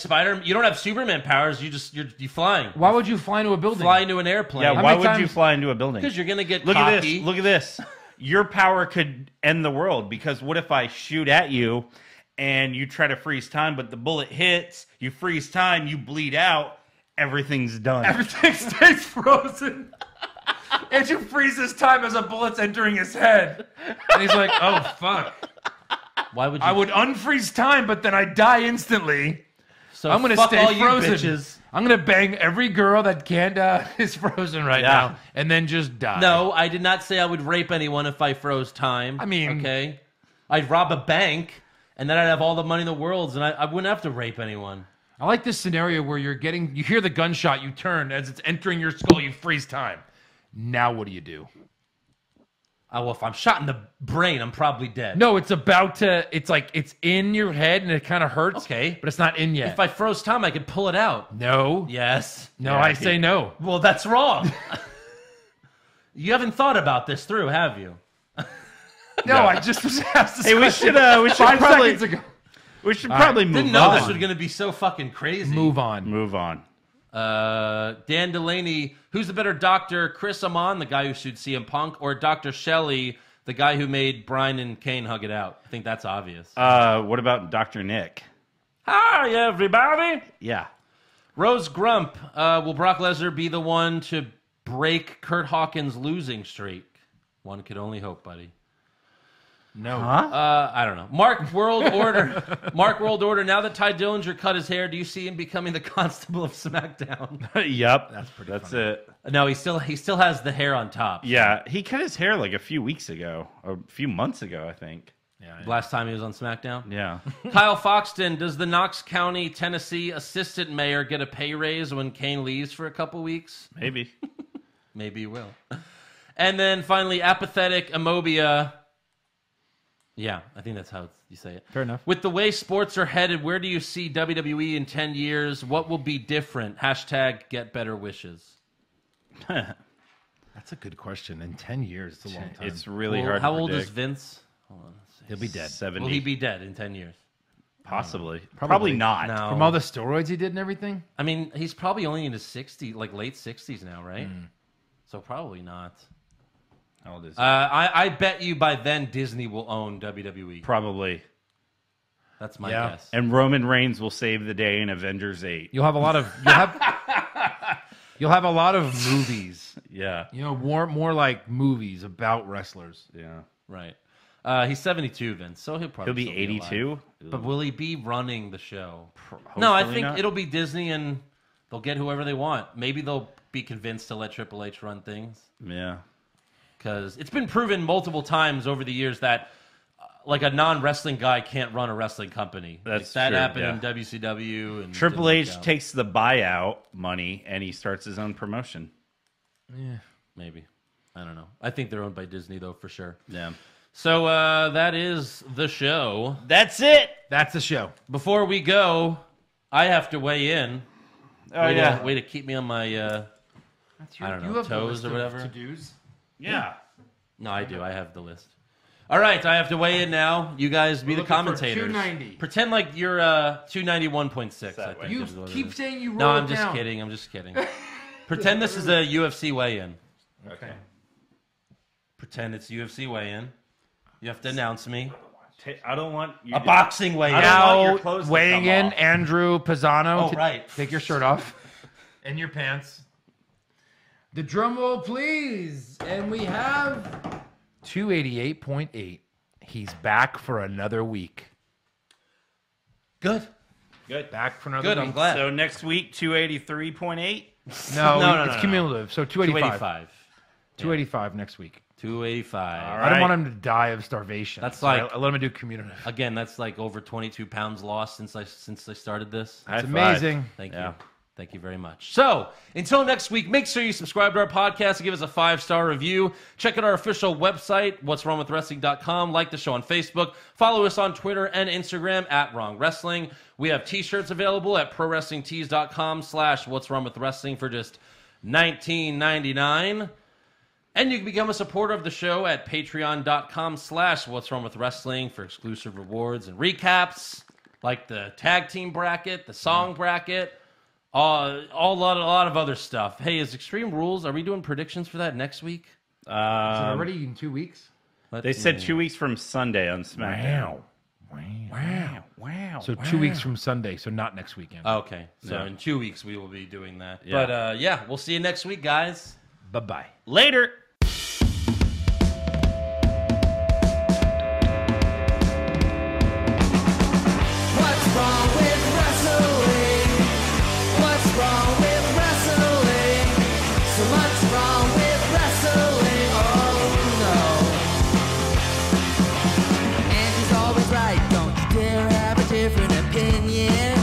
you don't have Superman powers. You flying. Why would you fly into a building? Fly into an airplane. Yeah. How Why many would you times- fly into a building? Because you're gonna get Look at cocky. this. Look at this. Your power could end the world because what if I shoot at you and you try to freeze time, but the bullet hits, you freeze time, you bleed out, everything's done. Everything stays frozen. Andrew freezes time as a bullet's entering his head. And he's like, oh, fuck. Why would you? I would unfreeze time, but then I die instantly. So I'm going to fuck stay all you frozen. bitches. I'm going to bang every girl that can't is frozen right Yeah. now and then just die. No, I did not say I would rape anyone if I froze time. I mean- okay, I'd rob a bank and then I'd have all the money in the world, and I wouldn't have to rape anyone. I like this scenario where you hear the gunshot, you turn, as it's entering your skull, you freeze time. Now what do you do? Well, if I'm shot in the brain, I'm probably dead. No, it's about to, it's like, it's in your head and it kind of hurts. Okay. But it's not in yet. If I froze time, I could pull it out. No. Yes. No, Yeah, I say no. Well, that's wrong. You haven't thought about this through, have you? No, I just was asked this Hey, we question should 5 probably seconds ago. we should probably move Didn't know on. this was going to be so fucking crazy. Move on. Move on. Dan Delaney, who's the better doctor? Chris Amon, the guy who sued CM Punk, or Dr. Shelley, the guy who made Bryan and Kane hug it out? I think that's obvious. What about Dr. Nick? Hi, everybody. Yeah. Rose Grump, will Brock Lesnar be the one to break Kurt Hawkins' losing streak? One could only hope, buddy. No. I don't know. Mark World Order. Mark World Order. Now that Ty Dillinger cut his hair, do you see him becoming the constable of SmackDown? Yep. That's it. No, he still has the hair on top. Yeah. He cut his hair like a few weeks ago, or a few months ago, I think. Last time he was on SmackDown. Yeah. Kyle Foxton, does the Knox County, Tennessee assistant mayor get a pay raise when Kane leaves for a couple weeks? Maybe. Maybe he will. And then finally, apathetic Amobia. Yeah, I think that's how you say it. Fair enough. With the way sports are headed, where do you see WWE in 10 years? What will be different? Hashtag get better wishes. That's a good question. In 10 years, it's a long time. It's really Well, hard how to old is predict. Vince? Hold on. Let's see. He'll be dead. 70. Will he be dead in 10 years? Possibly. Probably. Probably not. No. From all the steroids he did and everything? I mean, he's probably only in his 60s, like late 60s now, right? So probably not. How old is he? I bet you by then Disney will own WWE. Probably. That's my Yeah. guess. And Roman Reigns will save the day in Avengers 8. You'll have a lot of you'll have a lot of movies. Yeah. You know, more like movies about wrestlers. Yeah. Right. He's 72, Vince, so he'll probably He'll be still 82. alive. But will he be running the show? No, I Hopefully think not. it'll be Disney, and they'll get whoever they want. Maybe they'll be convinced to let Triple H run things. Yeah. Because it's been proven multiple times over the years that like a non-wrestling guy can't run a wrestling company. That's that true, happened yeah. in WCW. And Triple didn't H work out. takes the buyout money and he starts his own promotion. Yeah, maybe. I don't know. I think they're owned by Disney, though, for sure. Yeah. So that is the show. That's it. That's the show. Before we go, I have to weigh in. Oh, yeah. Way to keep me on my, I don't know, toes or whatever. To-dos. Yeah. No, I do. I have the list. All right, I have to weigh in now. You guys be the looking for commentators. 290. Pretend like you're 291.6. I think You is what it keep is. saying you roll No, it I'm just down. kidding. I'm just kidding. Pretend this is a UFC weigh-in. Okay. Pretend it's UFC weigh-in. You have to announce me. I don't want you A boxing weigh-in. I don't want your Now, clothes to weighing come in, off. Andrew Pisano. Oh, right. Take your shirt off. And your pants. The drum roll, please. And we have 288.8. He's back for another week. Good. Good. Back for another Good, week. I'm glad. So next week, 283.8. No, it's cumulative. So 285. 285. 285 next week. 285. All I don't right. want him to die of starvation. That's so like- I let him do cumulative. Again, that's like over 22 pounds lost since I started this. High It's five. amazing. Thank Yeah. you. Thank you very much. So, until next week, make sure you subscribe to our podcast and give us a 5-star review. Check out our official website, what'swrongwithwrestling.com. Like the show on Facebook. Follow us on Twitter and Instagram at Wrong Wrestling. We have t-shirts available at prowrestlingtees.com/what'swrongwithwrestling for just $19.99. And you can become a supporter of the show at patreon.com/what'swrongwithwrestling for exclusive rewards and recaps, like the tag team bracket, the song bracket, a lot of other stuff. Hey, is Extreme Rules, are we doing predictions for that next week? Is it already in 2 weeks? They said 2 weeks from Sunday on SmackDown. Wow. So 2 weeks from Sunday, so not next weekend. Okay, so in 2 weeks we will be doing that. Yeah. But yeah, we'll see you next week, guys. Bye-bye. Later. What's wrong with wrestling? What's wrong with wrestling? So much wrong with wrestling. Oh no. And he's always right. Don't you dare have a different opinion.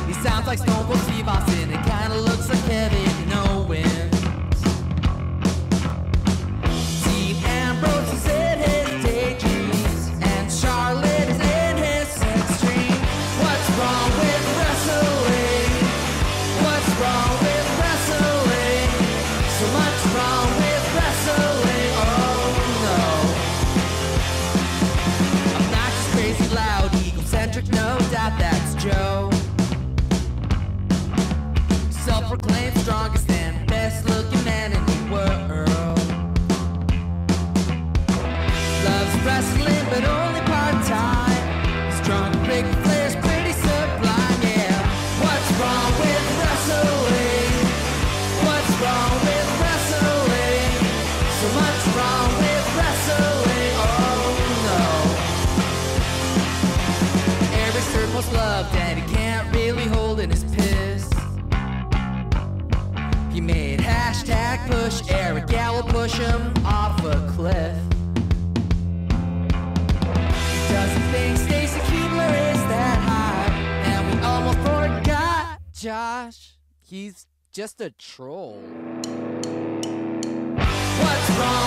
He sounds like Stone Cold Steve Austin. It kinda looks like Kevin Owens. Dean Ambrose is in his daydreams, and Charlotte is in his sex dream. What's wrong with wrestling? What's wrong with wrestling? So much wrong with wrestling. Oh no. Obnoxious, crazy, loud, egocentric, no doubt that's Joe. Self-proclaimed strongest and best-looking man in the world. Loves wrestling, but only part-time. Strong, big Flair's pretty sublime, yeah. What's wrong with wrestling? What's wrong with wrestling? So much wrong with wrestling, oh no. Eric's third most loved, and he can't really hold in his piss. He made hashtag push Eric Gallo push him off a cliff. He doesn't think Stacy Kubler is that high, and we almost forgot Josh. He's just a troll. What's wrong